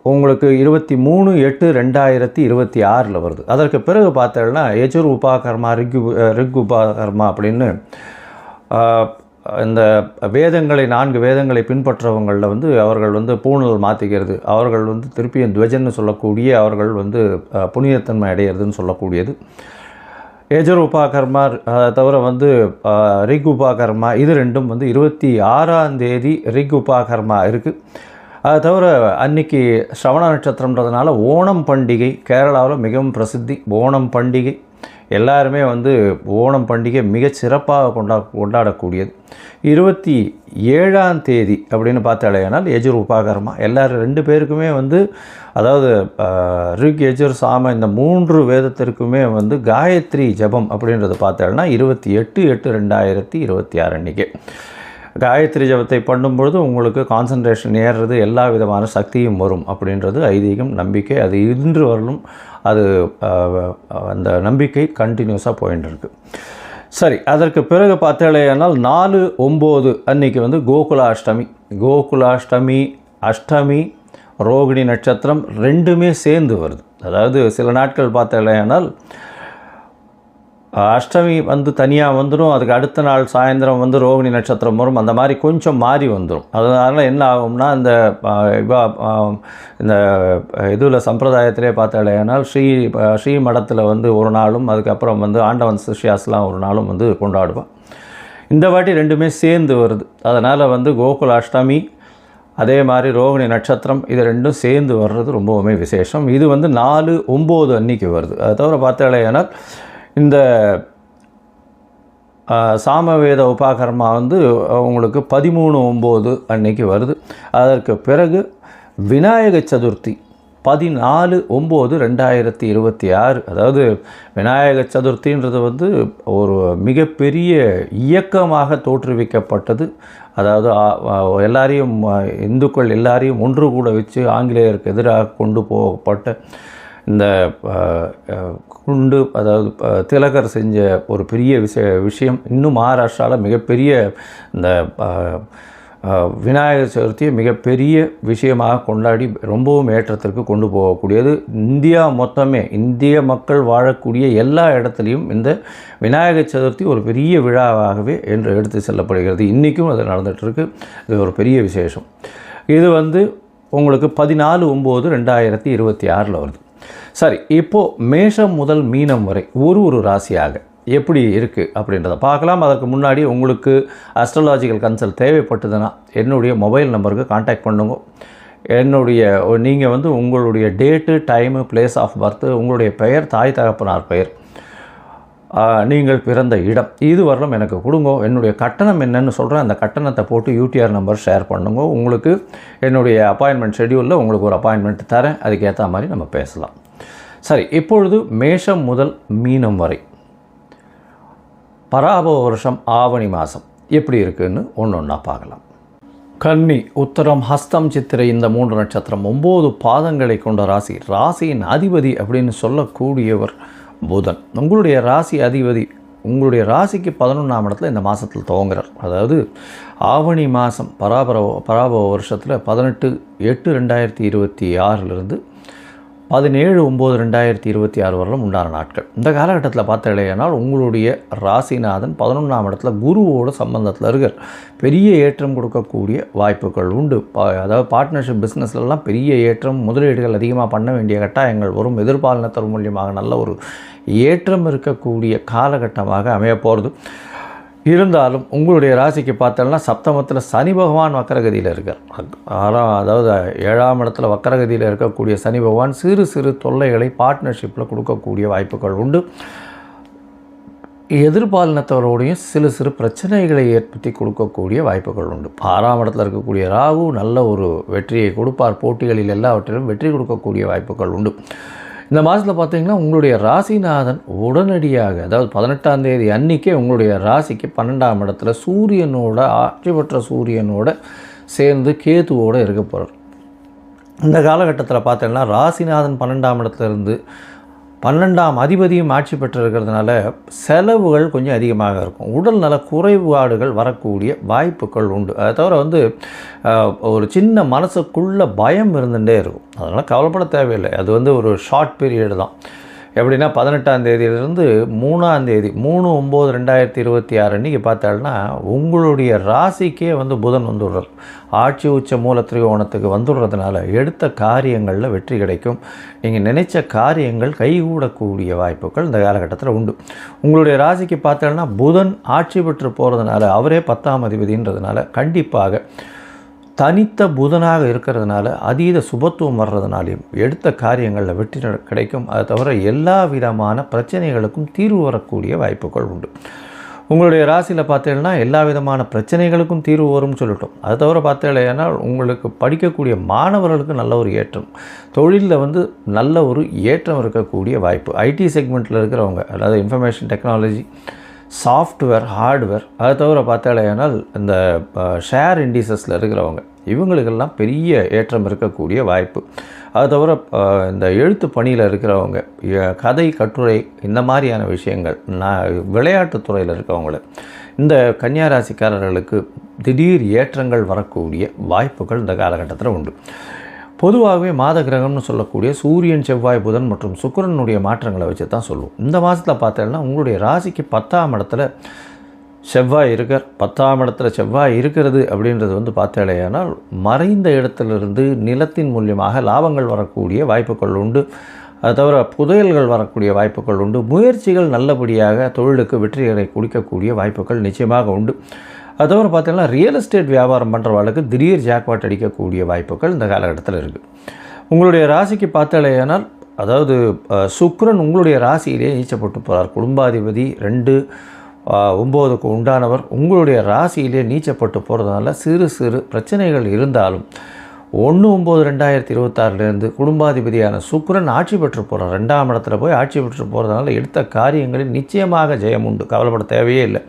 உங்களுக்கு 23/8/2026 வருது. அதற்கு பிறகு பார்த்தோம்னா யஜுர் உபாகர்மா, ரிக் உபாகர்மா அப்படின்னு இந்த வேதங்களை 4 வேதங்களை பின்பற்றவங்களில் வந்து அவர்கள் வந்து பூணல் மாற்றிக்கிறது, அவர்கள் வந்து திருப்பியும் துவஜன்னு சொல்லக்கூடிய, அவர்கள் வந்து புனிதத்தன்மை அடையிறதுன்னு சொல்லக்கூடியது யஜுர் உபாகர்மா. தவிர வந்து ரிக் உபாகர்மா, இது ரெண்டும் வந்து 26ஆம் தேதி ரிக் உபாகர்மா இருக்குது. அதை தவிர அன்றைக்கி ஸ்ரவண நட்சத்திரம்ன்றதுனால ஓணம் பண்டிகை கேரளாவில் மிகவும் பிரசித்தி. ஓணம் பண்டிகை எல்லாருமே வந்து ஓணம் பண்டிகை மிகச் சிறப்பாக கொண்டாடக்கூடியது. 27ஆம் தேதி அப்படின்னு பார்த்தாலேனால் யஜுர் உபாகர்மா. எல்லோரும் 2 பேருக்குமே வந்து, அதாவது ரிக் யஜுர் சாம இந்த 3 வேதத்திற்குமே வந்து காயத்ரி ஜபம் அப்படின்றது பார்த்தாலும்னா 28/8/2026 அன்றைக்கி காயத்ரி ஜபத்தை பண்ணும்பொழுது உங்களுக்கு கான்சன்ட்ரேஷன் ஏறுறது, எல்லா விதமான சக்தியும் வரும் அப்படின்றது ஐதீகம், நம்பிக்கை. அது இன்று வரலும் அது அந்த நம்பிக்கை கண்டினியூஸாக போயின்னு இருக்குது. சரி, அதற்கு பிறகு பார்த்தாலேனால் 4/9 அன்றைக்கி வந்து கோகுலாஷ்டமி. கோகுலாஷ்டமி, அஷ்டமி, ரோகிணி நட்சத்திரம் ரெண்டுமே சேர்ந்து வருது. அதாவது சில நாட்கள் பார்த்தலையானால் அஷ்டமி வந்து தனியாக வந்துடும், அதுக்கு அடுத்த நாள் சாயந்தரம் வந்து ரோகிணி நட்சத்திரம் வரும், அந்த மாதிரி கொஞ்சம் மாறி வந்துடும். அதனால் என்ன ஆகும்னா இந்த இதில் சம்பிரதாயத்திலே பார்த்தாலேனால் ஸ்ரீ மடத்தில் வந்து ஒரு நாளும், அதுக்கப்புறம் வந்து ஆண்டவன் சிஷ்யாஸ்லாம் ஒரு நாளும் வந்து கொண்டாடுவான். இந்த வாட்டி ரெண்டுமே சேர்ந்து வருது. அதனால் வந்து கோகுல அஷ்டமி அதே மாதிரி ரோகிணி நட்சத்திரம் இது ரெண்டும் சேர்ந்து வர்றது ரொம்பவுமே விசேஷம். இது வந்து 4/9 அன்னைக்கு வருது. அதை தவிர பார்த்தாலேனால் இந்த சாமவேத உபாகர்மா வந்து உங்களுக்கு 13/9 அன்னைக்கு வருது. அதற்கு பிறகு விநாயக சதுர்த்தி 14/9/2026. அதாவது விநாயக சதுர்த்தின்றது வந்து ஒரு மிகப்பெரிய இயக்கமாக தோற்றுவிக்கப்பட்டது. அதாவது எல்லாரையும் இந்துக்கள் எல்லாரையும் ஒன்று கூட வச்சு ஆங்கிலேயருக்கு எதிராக கொண்டு போகப்பட்ட இந்த குண்டு, அதாவது திலகர் செஞ்ச ஒரு பெரிய விஷயம். இன்னும் மகாராஷ்டிராவில் மிகப்பெரிய இந்த விநாயகர் சதுர்த்தியை மிகப்பெரிய விஷயமாக கொண்டாடி ரொம்பவும் ஏற்றத்திற்கு கொண்டு போகக்கூடியது. இந்தியா மொத்தமே, இந்திய மக்கள் வாழக்கூடிய எல்லா இடத்துலையும் இந்த விநாயகர் சதுர்த்தி ஒரு பெரிய விழாவாகவே என்று எடுத்து செல்லப்படுகிறது. இன்றைக்கும் அது நடந்துகிட்ருக்கு. இது ஒரு பெரிய விசேஷம். இது வந்து உங்களுக்கு 14/9/2026 வருது. சரி, இப்போது மேஷம் முதல் மீனம் வரை ஒரு ராசியாக எப்படி இருக்குது அப்படின்றத பார்க்கலாம். அதற்கு முன்னாடி உங்களுக்கு அஸ்ட்ராலாஜிக்கல் கன்சல்ட் தேவைப்பட்டதுன்னா என்னுடைய மொபைல் நம்பருக்கு கான்டாக்ட் பண்ணுங்க. நீங்கள் வந்து உங்களுடைய date, time, place of birth, உங்களுடைய பெயர், தாய் தகப்பனார் பெயர், நீங்கள் பிறந்த இடம், இது வரலும் எனக்கு கொடுங்க. என்னுடைய கட்டணம் என்னன்னு சொல்கிறேன். அந்த கட்டணத்தை போட்டு யூடிஆர் நம்பர் ஷேர் பண்ணுங்க. உங்களுக்கு என்னுடைய அப்பாயின்மெண்ட் ஷெடியூலில் உங்களுக்கு ஒரு அப்பாயின்மெண்ட் தரேன். அதுக்கேற்ற மாதிரி நம்ம பேசலாம். சரி, இப்பொழுது மேஷம் முதல் மீனம் வரை பராபவ வருஷம் ஆவணி மாதம் எப்படி இருக்குதுன்னு ஒன்றா பார்க்கலாம். கன்னி, உத்தரம், ஹஸ்தம், சித்திரை இந்த 3 நட்சத்திரம் 9 பாதங்களை கொண்ட ராசி. ராசியின் அதிபதி அப்படின்னு சொல்லக்கூடியவர் புதன். உங்களுடைய ராசி அதிபதி உங்களுடைய ராசிக்கு 11ஆம் இடத்துல இந்த மாதத்தில் துவங்குறார். அதாவது ஆவணி மாதம் பராபவ வருஷத்தில் 18/8/2026 17/9/2026 வரலும் உண்டான நாட்கள். இந்த காலகட்டத்தில் பார்த்தாலேனால் உங்களுடைய ராசிநாதன் 11ஆம் இடத்துல குருவோட சம்பந்தத்தில் இருக்கார். பெரிய ஏற்றம் கொடுக்கக்கூடிய வாய்ப்புகள் உண்டு. அதாவது பார்ட்னர்ஷிப் பிஸ்னஸ்லாம் பெரிய ஏற்றம், முதலீடுகள் அதிகமாக பண்ண வேண்டிய கட்டாயங்கள் வரும். எதிர்பாலினத்தர் மூலியமாக நல்ல ஒரு ஏற்றம் இருக்கக்கூடிய காலகட்டமாக அமைய போகிறது. இருந்தாலும் உங்களுடைய ராசிக்கு பார்த்தோம்னா சப்தமத்தில் சனி பகவான் வக்கரகதியில் இருக்கார். அதாவது 7ஆம் இடத்துல வக்கரகதியில் இருக்கக்கூடிய சனி பகவான் சிறு தொல்லைகளை பார்ட்னர்ஷிப்பில் கொடுக்கக்கூடிய வாய்ப்புகள் உண்டு. எதிர்பாலினத்தவரோடையும் சிறு பிரச்சனைகளை ஏற்படுத்தி கொடுக்கக்கூடிய வாய்ப்புகள் உண்டு. 6ஆம் இடத்துல இருக்கக்கூடிய ராகு நல்ல ஒரு வெற்றியை கொடுப்பார். போட்டிகளில் எல்லாவற்றிலும் வெற்றி கொடுக்கக்கூடிய வாய்ப்புகள் உண்டு. இந்த மாதத்தில் பார்த்திங்கன்னா உங்களுடைய ராசிநாதன் உடனடியாக, அதாவது 18ஆம் தேதி அன்றைக்கே உங்களுடைய ராசிக்கு 12ஆம் இடத்துல சூரியனோட, ஆட்சி பெற்ற சூரியனோட சேர்ந்து கேதுவோடு இருக்க போகிறார். இந்த காலகட்டத்தில் பார்த்தீங்கன்னா ராசிநாதன் 12ஆம் இடத்துல இருந்து 12ஆம் அதிபதியும் ஆட்சி பெற்றிருக்கிறதுனால செலவுகள் கொஞ்சம் அதிகமாக இருக்கும். உடல் நல குறைபாடுகள் வரக்கூடிய வாய்ப்புகள் உண்டு. அதை தவிர வந்து ஒரு சின்ன மனசுக்குள்ளே பயம் இருந்துகிட்டே இருக்கும். அதனால் கவலைப்பட தேவையில்லை. அது வந்து ஒரு ஷார்ட் பீரியடு தான். எப்படின்னா 18ஆம் தேதியிலிருந்து 3ஆம் தேதி 3/9/2026 அன்றைக்கி பார்த்தாங்கன்னா உங்களுடைய ராசிக்கே வந்து புதன் வந்துடுறார். ஆட்சி உச்ச மூல திரிகோணத்துக்கு வந்துடுறதுனால எடுத்த காரியங்களில் வெற்றி கிடைக்கும். நீங்கள் நினைச்ச காரியங்கள் கைகூடக்கூடிய வாய்ப்புகள் இந்த காலகட்டத்தில் உண்டு. உங்களுடைய ராசிக்கு பார்த்தோன்னா புதன் ஆட்சி பெற்று போகிறதுனால, அவரே 10ஆம் அதிபதின்றதுனால கண்டிப்பாக தனித்த புதனாக இருக்கிறதுனால அதீத சுபத்துவம் வர்றதுனாலையும் எடுத்த காரியங்களில் வெற்றி கிடைக்கும். அதை தவிர எல்லா விதமான பிரச்சனைகளுக்கும் தீர்வு வரக்கூடிய வாய்ப்புகள் உண்டு. உங்களுடைய ராசியில் பார்த்தீங்கன்னா எல்லா விதமான பிரச்சனைகளுக்கும் தீர்வு வரும்னு சொல்லிட்டோம். அதை தவிர பார்த்தீங்கன்னா உங்களுக்கு படிக்கக்கூடிய மாணவர்களுக்கு நல்ல ஒரு ஏற்றம், தொழிலில் வந்து நல்ல ஒரு ஏற்றம் இருக்கக்கூடிய வாய்ப்பு. ஐடி செக்மெண்ட்டில் இருக்கிறவங்க, அதாவது இன்ஃபர்மேஷன் டெக்னாலஜி, சாஃப்ட்வேர், ஹார்ட்வேர், அதை தவிர பார்த்தாலேனால் இந்த ஷேர் இண்டீசஸில் இருக்கிறவங்க, இவங்களுக்கெல்லாம் பெரிய ஏற்றம் இருக்கக்கூடிய வாய்ப்பு. அது தவிர இந்த எழுத்து பணியில் இருக்கிறவங்க, கதை, கட்டுரை, இந்த மாதிரியான விஷயங்கள், விளையாட்டுத்துறையில் இருக்கவங்கள, இந்த கன்னியாராசிக்காரர்களுக்கு திடீர் ஏற்றங்கள் வரக்கூடிய வாய்ப்புகள் இந்த காலகட்டத்தில் உண்டு. பொதுவாகவே மாத கிரகம்னு சொல்லக்கூடிய சூரியன், செவ்வாய், புதன் மற்றும் சுக்கிரனுடைய மாற்றங்களை வச்சு தான் சொல்லுவோம். இந்த மாதத்தில் பார்த்தீங்கன்னா உங்களுடைய ராசிக்கு 10ஆம் இடத்துல செவ்வாய் இருக்கார். 10ஆம் இடத்துல செவ்வாய் இருக்கிறது அப்படின்றது வந்து பார்த்தாலேயானால் மறைந்த இடத்திலிருந்து நிலத்தின் மூலியமாக லாபங்கள் வரக்கூடிய வாய்ப்புகள் உண்டு. அது தவிர புதையல்கள் வரக்கூடிய வாய்ப்புகள் உண்டு. முயற்சிகள் நல்லபடியாக தொழிலுக்கு வெற்றிகளை கொடுக்கக்கூடிய வாய்ப்புகள் நிச்சயமாக உண்டு. அது தவிர பார்த்தீங்கன்னா ரியல் எஸ்டேட் வியாபாரம் பண்ணுறவர்களுக்கு திடீர் ஜாக்பாட் அடிக்கக்கூடிய வாய்ப்புகள் இந்த காலகட்டத்தில் இருக்குது. உங்களுடைய ராசிக்கு பார்த்தாலேயானால் அதாவது சுக்கிரன் உங்களுடைய ராசியிலே நீச்சப்பட்டு போகிறார். குடும்பாதிபதி 2, 9க்கு உண்டானவர் உங்களுடைய ராசியிலே நீச்சப்பட்டு போகிறதுனால சிறு சிறு பிரச்சனைகள் இருந்தாலும் 1/9/2026 குடும்பாதிபதியான சுக்கிரன் ஆட்சி பெற்று போகிறார். 2ஆம் இடத்துல போய் ஆட்சி பெற்று போகிறதுனால எடுத்த காரியங்களில் நிச்சயமாக ஜெயம் உண்டு. கவலைப்பட தேவையே இல்லை.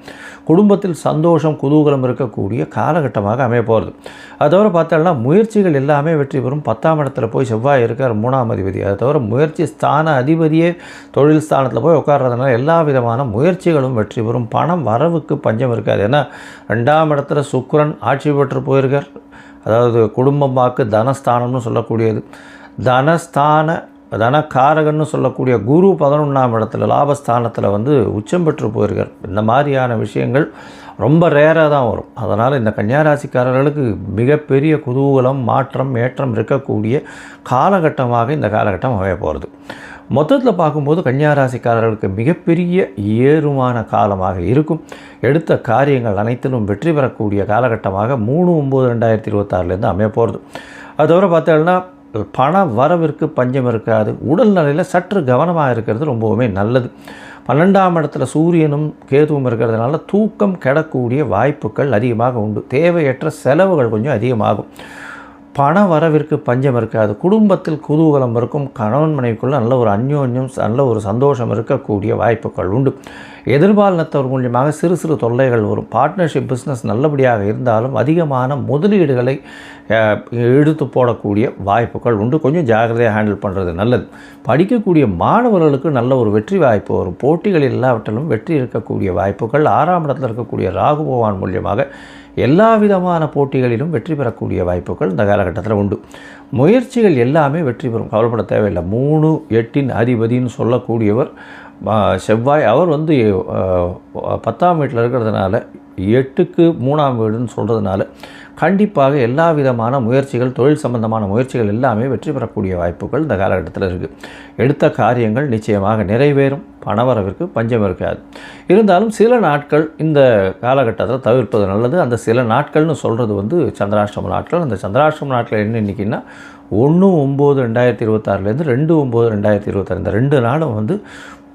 குடும்பத்தில் சந்தோஷம், குதூகலம் இருக்கக்கூடிய காலகட்டமாக அமைய போகிறது. அது தவிர பார்த்தோம்னா முயற்சிகள் எல்லாமே வெற்றி பெறும். 10ஆம் இடத்துல போய் செவ்வாய் இருக்கார், 3ஆம் அதிபதி. அது தவிர முயற்சி ஸ்தான அதிபதியே தொழில் ஸ்தானத்தில் போய் உட்கார்றதுனால எல்லா விதமான முயற்சிகளும் வெற்றி பெறும். பணம் வரவுக்கு பஞ்சம் இருக்காது. ஏன்னா 2ஆம் இடத்துல சுக்கிரன் ஆட்சி பெற்று போயிருக்கார். அதாவது குடும்பம் வாக்கு தனஸ்தானம்னு சொல்லக்கூடியது. தனக்காரகன்னு சொல்லக்கூடிய குரு 11ஆம் இடத்துல லாபஸ்தானத்தில் வந்து உச்சம் பெற்று போயிருக்கார். இந்த மாதிரியான விஷயங்கள் ரொம்ப ரேராக தான் வரும். அதனால் இந்த கன்னியாராசிக்காரர்களுக்கு மிகப்பெரிய குதூகலம், மாற்றம், ஏற்றம் இருக்கக்கூடிய காலகட்டமாக இந்த காலகட்டம் அமைய போகிறது. மொத்தத்தில் பார்க்கும்போது கன்னியாராசிக்காரர்களுக்கு மிகப்பெரிய ஏறுமான காலமாக இருக்கும். எடுத்த காரியங்கள் அனைத்திலும் வெற்றி பெறக்கூடிய காலகட்டமாக 3/9/2026 அமைய போகிறது. அது தவிர பார்த்தோம்னா பண வரவிற்கு பஞ்சம் இருக்காது. உடல்நிலையில் சற்று கவனமாக இருக்கிறது ரொம்பவுமே நல்லது. 12ஆம் இடத்துல சூரியனும் கேதுவும் இருக்கிறதுனால தூக்கம் கெடக்கூடிய வாய்ப்புகள் அதிகமாக உண்டு. தேவையற்ற செலவுகள் கொஞ்சம் அதிகமாகும். பண வரவிற்கு பஞ்சம் இருக்காது. குடும்பத்தில் குதூகலம் இருக்கும். கணவன் மனைவிக்குள்ள நல்ல ஒரு அந்யோன்யம், நல்ல ஒரு சந்தோஷம் இருக்கக்கூடிய வாய்ப்புகள் உண்டு. எதிர்பாலினத்தவர் மூலியமாக சிறு சிறு தொல்லைகள் வரும். பார்ட்னர்ஷிப் பிஸ்னஸ் நல்லபடியாக இருந்தாலும் அதிகமான முதலீடுகளை எடுத்து போடக்கூடிய வாய்ப்புகள் உண்டு. கொஞ்சம் ஜாகிரதையாக ஹேண்டில் பண்ணுறது நல்லது. படிக்கக்கூடிய மாணவர்களுக்கு நல்ல ஒரு வெற்றி வாய்ப்பு வரும். போட்டிகள் எல்லாவற்றிலும் வெற்றி இருக்கக்கூடிய வாய்ப்புகள். 6ஆம் இடத்தில் இருக்கக்கூடிய ராகு பகவான் மூலியமாக எல்லா விதமான போட்டிகளிலும் வெற்றி பெறக்கூடிய வாய்ப்புகள் இந்த காலகட்டத்தில் உண்டு. முயற்சிகள் எல்லாமே வெற்றி பெறும். கவலைப்பட தேவையில்லை. 3, 8 அதிபதினு சொல்லக்கூடியவர் செவ்வாய். அவர் வந்து 10ஆம் வீட்டில் இருக்கிறதுனால 8க்கு 3ஆம் வீடுன்னு சொல்கிறதுனால கண்டிப்பாக எல்லா விதமான முயற்சிகள், தொழில் சம்பந்தமான முயற்சிகள் எல்லாமே வெற்றி பெறக்கூடிய வாய்ப்புகள் இந்த காலகட்டத்தில் இருக்குது. எடுத்த காரியங்கள் நிச்சயமாக நிறைவேறும். பணவரவிற்கு பஞ்சம் இருக்காது. இருந்தாலும் சில நாட்கள் இந்த காலகட்டத்தில் தவிர்ப்பது நல்லது. அந்த சில நாட்கள்னு சொல்கிறது வந்து சந்திராஷ்டம நாட்கள். அந்த சந்திராஷ்டம நாட்கள் என்ன இன்றைக்கின்னா 1/9/2026 2/9/2026 இந்த 2 நாளும் வந்து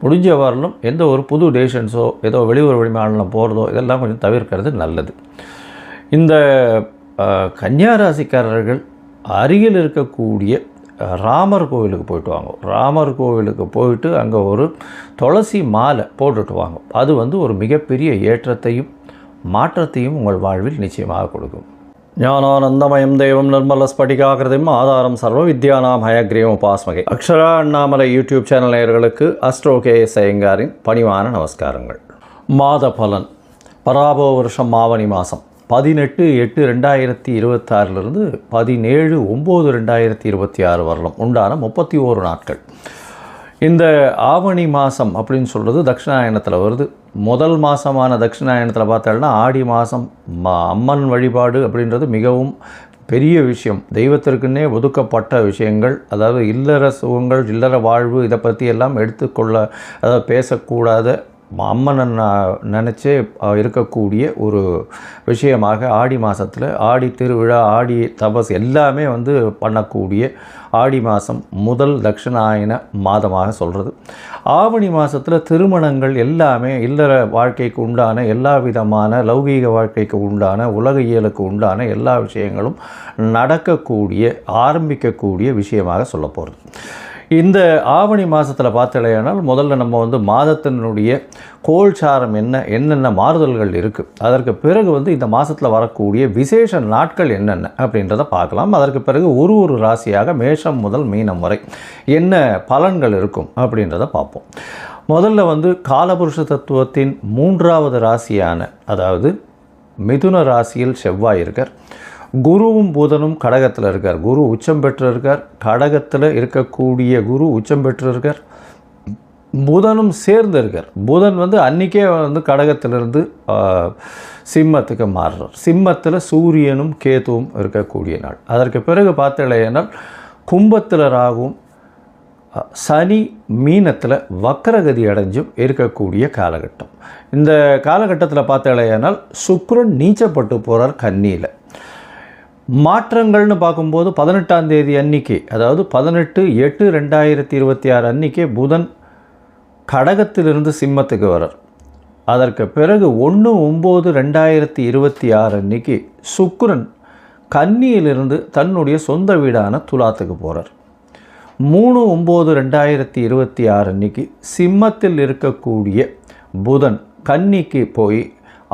முடிஞ்ச வரலும் எந்த ஒரு புது டெசிஷன்ஸோ ஏதோ வெளியூர் வெளிமாநிலம் போகிறதோ இதெல்லாம் கொஞ்சம் தவிர்க்கிறது நல்லது. இந்த கன்னியாராசிக்காரர்கள் அருகில் இருக்கக்கூடிய ராமர் கோவிலுக்கு போயிட்டு வாங்க. ராமர் கோவிலுக்கு போயிட்டு அங்கே ஒரு துளசி மாலை போட்டுட்டு வாங்க. அது வந்து ஒரு மிகப்பெரிய ஏற்றத்தையும் மாற்றத்தையும் உங்கள் வாழ்வில் நிச்சயமாக கொடுக்கும். ஞானானந்தமயம் தேவம் நிர்மல ஸ்படிகாகிருதிம் ஆதாரம் சர்வ வித்யானாம் ஹயக்ரீவம் உபாஸ்மகை. அக்ஷரா அண்ணாமலை யூடியூப் சேனல் நேயர்களுக்கு அஸ்ட்ரோ கே.எஸ். ஐயங்காரின் பணிவான நமஸ்காரங்கள். மாத பலன். பராபோ வருஷம் ஆவணி மாதம் 18/8/2026 17/9/2026 வரலாம் உண்டான 31 நாட்கள். இந்த ஆவணி மாதம் அப்படின்னு சொல்கிறது தட்சிணாயனத்தில் வருது. முதல் மாதமான தட்சிணாயனத்தில் பார்த்தோம்னா ஆடி மாதம் அம்மன் வழிபாடு அப்படின்றது மிகவும் பெரிய விஷயம். தெய்வத்திற்குன்னே ஒதுக்கப்பட்ட விஷயங்கள். அதாவது இல்லற சுகங்கள், இல்லற வாழ்வு இதை பற்றி எல்லாம் எடுத்துக்கொள்ள, அதாவது பேசக்கூடாத அம்மனை நினச்சே இருக்கக்கூடிய ஒரு விஷயமாக ஆடி மாதத்தில் ஆடி திருவிழா, ஆடி தபஸ் எல்லாமே வந்து பண்ணக்கூடிய ஆடி மாதம் முதல் தட்சிணாயன மாதமாக சொல்கிறது. ஆவணி மாதத்தில் திருமணங்கள் எல்லாமே இல்லற வாழ்க்கைக்கு உண்டான எல்லா விதமான லௌகீக வாழ்க்கைக்கு உண்டான உலக இயலுக்கு உண்டான எல்லா விஷயங்களும் நடக்கக்கூடிய ஆரம்பிக்கக்கூடிய விஷயமாக சொல்ல போகிறது. இந்த ஆவணி மாதத்தில் பார்த்தலையானால் முதல்ல நம்ம வந்து மாதத்தினுடைய கோல்சாரம் என்னென்ன மாறுதல்கள் இருக்குது, அதற்கு பிறகு வந்து இந்த மாதத்தில் வரக்கூடிய விசேஷ நாட்கள் என்னென்ன அப்படின்றத பார்க்கலாம். அதற்கு பிறகு ஒரு ராசியாக மேஷம் முதல் மீனம் வரை என்ன பலன்கள் இருக்கும் அப்படின்றத பார்ப்போம். முதல்ல வந்து காலபுருஷ தத்துவத்தின் 3வது ராசியான, அதாவது மிதுன ராசியில் செவ்வாய் இருக்கார். குருவும் புதனும் கடகத்தில் இருக்கார். குரு உச்சம் பெற்று இருக்கார். கடகத்தில் இருக்கக்கூடிய குரு உச்சம் பெற்று இருக்கார். புதனும் சேர்ந்து இருக்கார். புதன் வந்து அன்றைக்கே வந்து கடகத்திலிருந்து சிம்மத்துக்கு மாறுறார். சிம்மத்தில் சூரியனும் கேதுவும் இருக்கக்கூடிய நாள். அதற்கு பிறகு பார்த்தலையானால் கும்பத்தில் ராகுவும் சனி மீனத்தில் வக்கரகதி அடைஞ்சும் இருக்கக்கூடிய காலகட்டம். இந்த காலகட்டத்தில் பார்த்தலையானால் சுக்கிரன் நீச்சப்பட்டு போகிறார் கன்னியில். மாற்றங்கள்னு பார்க்கும்போது 18ஆம் தேதி அன்றைக்கி, அதாவது 18/8/2026 அன்றைக்கே புதன் கடகத்திலிருந்து சிம்மத்துக்கு வரார். அதற்கு பிறகு 1/9/2026 அன்றைக்கி சுக்கிரன் கன்னியிலிருந்து தன்னுடைய சொந்த வீடான துலாத்துக்கு போகிறார். 3/9/2026 அன்றைக்கி சிம்மத்தில் இருக்கக்கூடிய புதன் கன்னிக்கு போய்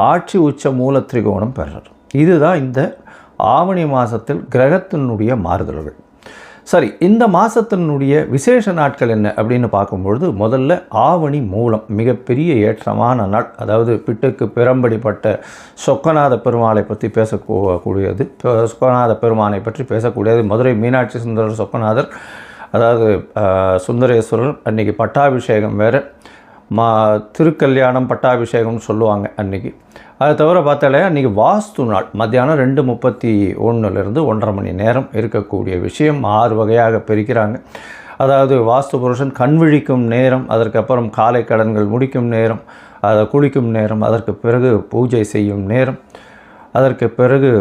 ஆட்சி உச்ச மூல திரிகோணம் பெறார். இதுதான் இந்த ஆவணி மாதத்தில் கிரகத்தினுடைய மாறுதல்கள். சரி, இந்த மாதத்தினுடைய விசேஷ நாட்கள் என்ன அப்படின்னு பார்க்கும்பொழுது, முதல்ல ஆவணி மூலம் மிகப்பெரிய ஏற்றமான நாள். அதாவது பிட்டுக்கு பிறம்படிப்பட்ட சொக்கநாத பெருமாளை பற்றி பேசக்கூடியது. சொக்கநாத பெருமானை பற்றி பேசக்கூடியது. மதுரை மீனாட்சி சுந்தரர் சொக்கநாதர், அதாவது சுந்தரேஸ்வரர். அன்றைக்கி பட்டாபிஷேகம் வேறு, திருக்கல்யாணம் பட்டாபிஷேகம்னு சொல்லுவாங்க அன்றைக்கி. அதை தவிர பார்த்தாலே அன்றைக்கி வாஸ்து நாள். மத்தியானம் 2:31 1:30 மணி நேரம் இருக்கக்கூடிய விஷயம் 6 வகையாக பிரிக்கிறாங்க. அதாவது வாஸ்து புருஷன் கண் விழிக்கும் நேரம், அதற்கப்புறம் காலை கடன்கள் முடிக்கும் நேரம், அதை குளிக்கும் நேரம், அதற்கு பிறகு பூஜை செய்யும் நேரம், அதற்கு பிறகு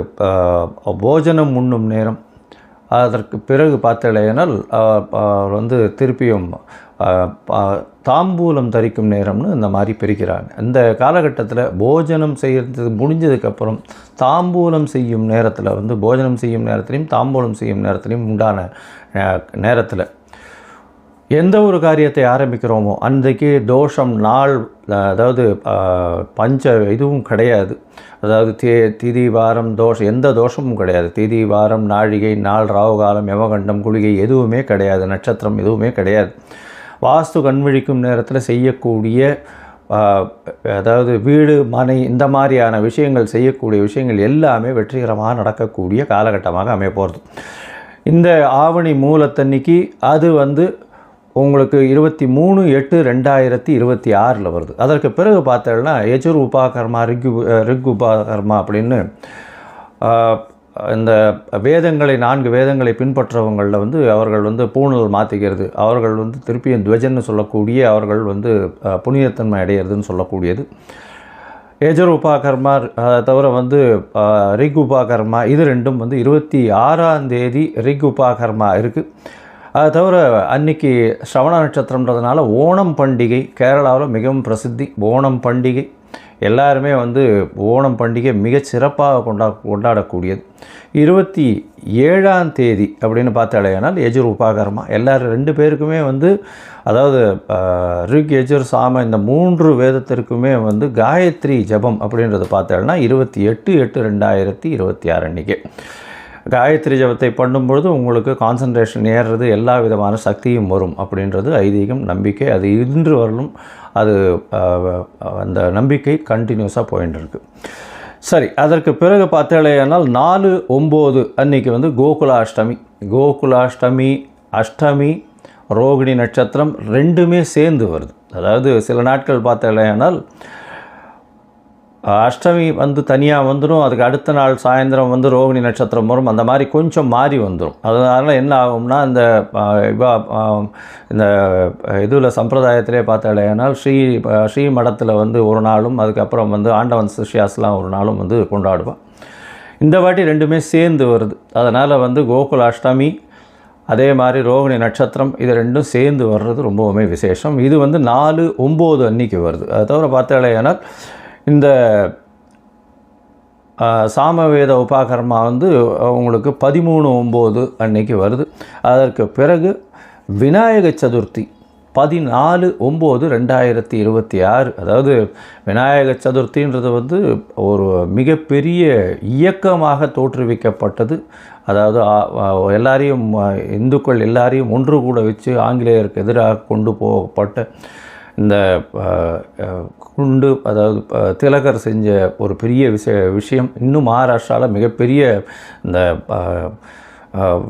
போஜனம் உண்ணும் நேரம், அதற்கு பிறகு பார்த்தலையினால் வந்து திருப்பியும் தாம்பூலம் தரிக்கும் நேரம்னு இந்த மாதிரி பிரிக்கிறாங்க. இந்த காலகட்டத்தில் போஜனம் செய்கிறது முடிஞ்சதுக்கப்புறம் தாம்பூலம் செய்யும் நேரத்தில் வந்து போஜனம் செய்யும் நேரத்துலையும் தாம்பூலம் செய்யும் நேரத்துலையும் உண்டான நேரத்தில் எந்த ஒரு காரியத்தை ஆரம்பிக்கிறோமோ அன்றைக்கு தோஷம் நாள், அதாவது இதுவும் கிடையாது. அதாவது திதி வாரம் தோஷம், எந்த தோஷமும் கிடையாது. திதி வாரம் நாழிகை நாள் ராவுகாலம் யமகண்டம் குளிகை எதுவுமே கிடையாது. நட்சத்திரம் எதுவுமே கிடையாது. வாஸ்து கண்விழிக்கும் நேரத்தில் செய்யக்கூடிய, அதாவது வீடு மனை இந்த மாதிரியான விஷயங்கள் செய்யக்கூடிய விஷயங்கள் எல்லாமே வெற்றிகரமாக நடக்கக்கூடிய காலகட்டமாக அமையப்போகிறது. இந்த ஆவணி மூலத்தன்னைக்கு அது வந்து உங்களுக்கு 23/8/2026 வருது. அதற்கு பிறகு பார்த்தோம்னா யஜுர் உபாகர்மா ரிக் உபாகர்மா அப்படின்னு இந்த வேதங்களை 4 வேதங்களை பின்பற்றவங்களில் வந்து அவர்கள் வந்து பூணல் மாற்றிக்கிறது, அவர்கள் வந்து திருப்பியும் துவஜன்னு சொல்லக்கூடிய அவர்கள் வந்து புனிதத்தன்மை அடையிறதுன்னு சொல்லக்கூடியது யஜுர் உபாகர்மா. தவிர வந்து ரிக் உபாகர்மா, இது ரெண்டும் வந்து 26ஆம் தேதி ரிக் உபாகர்மா இருக்குது. அது தவிர அன்றைக்கி ஸ்ரவண நட்சத்திரன்றதுனால ஓணம் பண்டிகை கேரளாவில் மிகவும் பிரசித்தி. ஓணம் பண்டிகை எல்லாருமே வந்து ஓணம் பண்டிகை மிகச் சிறப்பாக கொண்டாடக்கூடியது. 27ஆம் தேதி அப்படின்னு பார்த்தாலேனால் யஜுர் உபாகர்மா. எல்லாரும் 2 பேருக்குமே வந்து, அதாவது ரிக் யஜுர் சாம இந்த 3 வேதத்திற்குமே வந்து காயத்ரி ஜபம் அப்படின்றது பார்த்தாலும்னா 28/8/2026 அன்றைக்கி காயத்ரி ஜபத்தை பண்ணும்பொழுது உங்களுக்கு கான்சன்ட்ரேஷன் ஏறுறது, எல்லா விதமான சக்தியும் வரும் அப்படின்றது ஐதீகம், நம்பிக்கை. அது இன்று வரலும் அது அந்த நம்பிக்கை கண்டினியூஸாக போயின்னு இருக்குது. சரி, அதற்கு பிறகு பார்த்தாலேனால் 4/9 அன்றைக்கி வந்து கோகுலாஷ்டமி. கோகுலாஷ்டமி, அஷ்டமி, ரோகிணி நட்சத்திரம் ரெண்டுமே சேர்ந்து வருது. அதாவது சில நாட்கள் பார்த்தாலேனால் அஷ்டமி வந்து தனியாக வந்துடும், அதுக்கு அடுத்த நாள் சாயந்தரம் வந்து ரோகிணி நட்சத்திரம் வரும். அந்த மாதிரி கொஞ்சம் மாறி வந்துடும். அதனால் என்ன ஆகும்னா இந்த இதில் சம்பிரதாயத்திலே பார்த்தாலேனால் ஸ்ரீ மடத்தில் வந்து ஒரு நாளும், அதுக்கப்புறம் வந்து ஆண்டவன் சிஷ்யாஸ்லாம் ஒரு நாளும் வந்து கொண்டாடுவான். இந்த வாட்டி ரெண்டுமே சேர்ந்து வருது. அதனால் வந்து கோகுல அஷ்டமி அதே மாதிரி ரோகிணி நட்சத்திரம் இது ரெண்டும் சேர்ந்து வர்றது ரொம்பவுமே விசேஷம். இது வந்து 4/9 அன்றைக்கி வருது. அதை தவிர பார்த்தாலேனால் இந்த சாமவேத உபாகர்மா வந்து உங்களுக்கு 13/9 அன்னைக்கு வருது. அதற்கு பிறகு விநாயக சதுர்த்தி 14/9/2026. அதாவது விநாயக சதுர்த்தின்றது வந்து ஒரு மிகப்பெரிய இயக்கமாக தோற்றுவிக்கப்பட்டது. அதாவது எல்லாரையும் இந்துக்கள் எல்லாரையும் ஒன்று கூட வச்சு ஆங்கிலேயருக்கு எதிராக கொண்டு போகப்பட்ட இந்த குண்டு அதாவது திலகர் செஞ்ச ஒரு பெரிய விஷயம் இன்னும் மகாராஷ்டிராவில் மிகப்பெரிய இந்த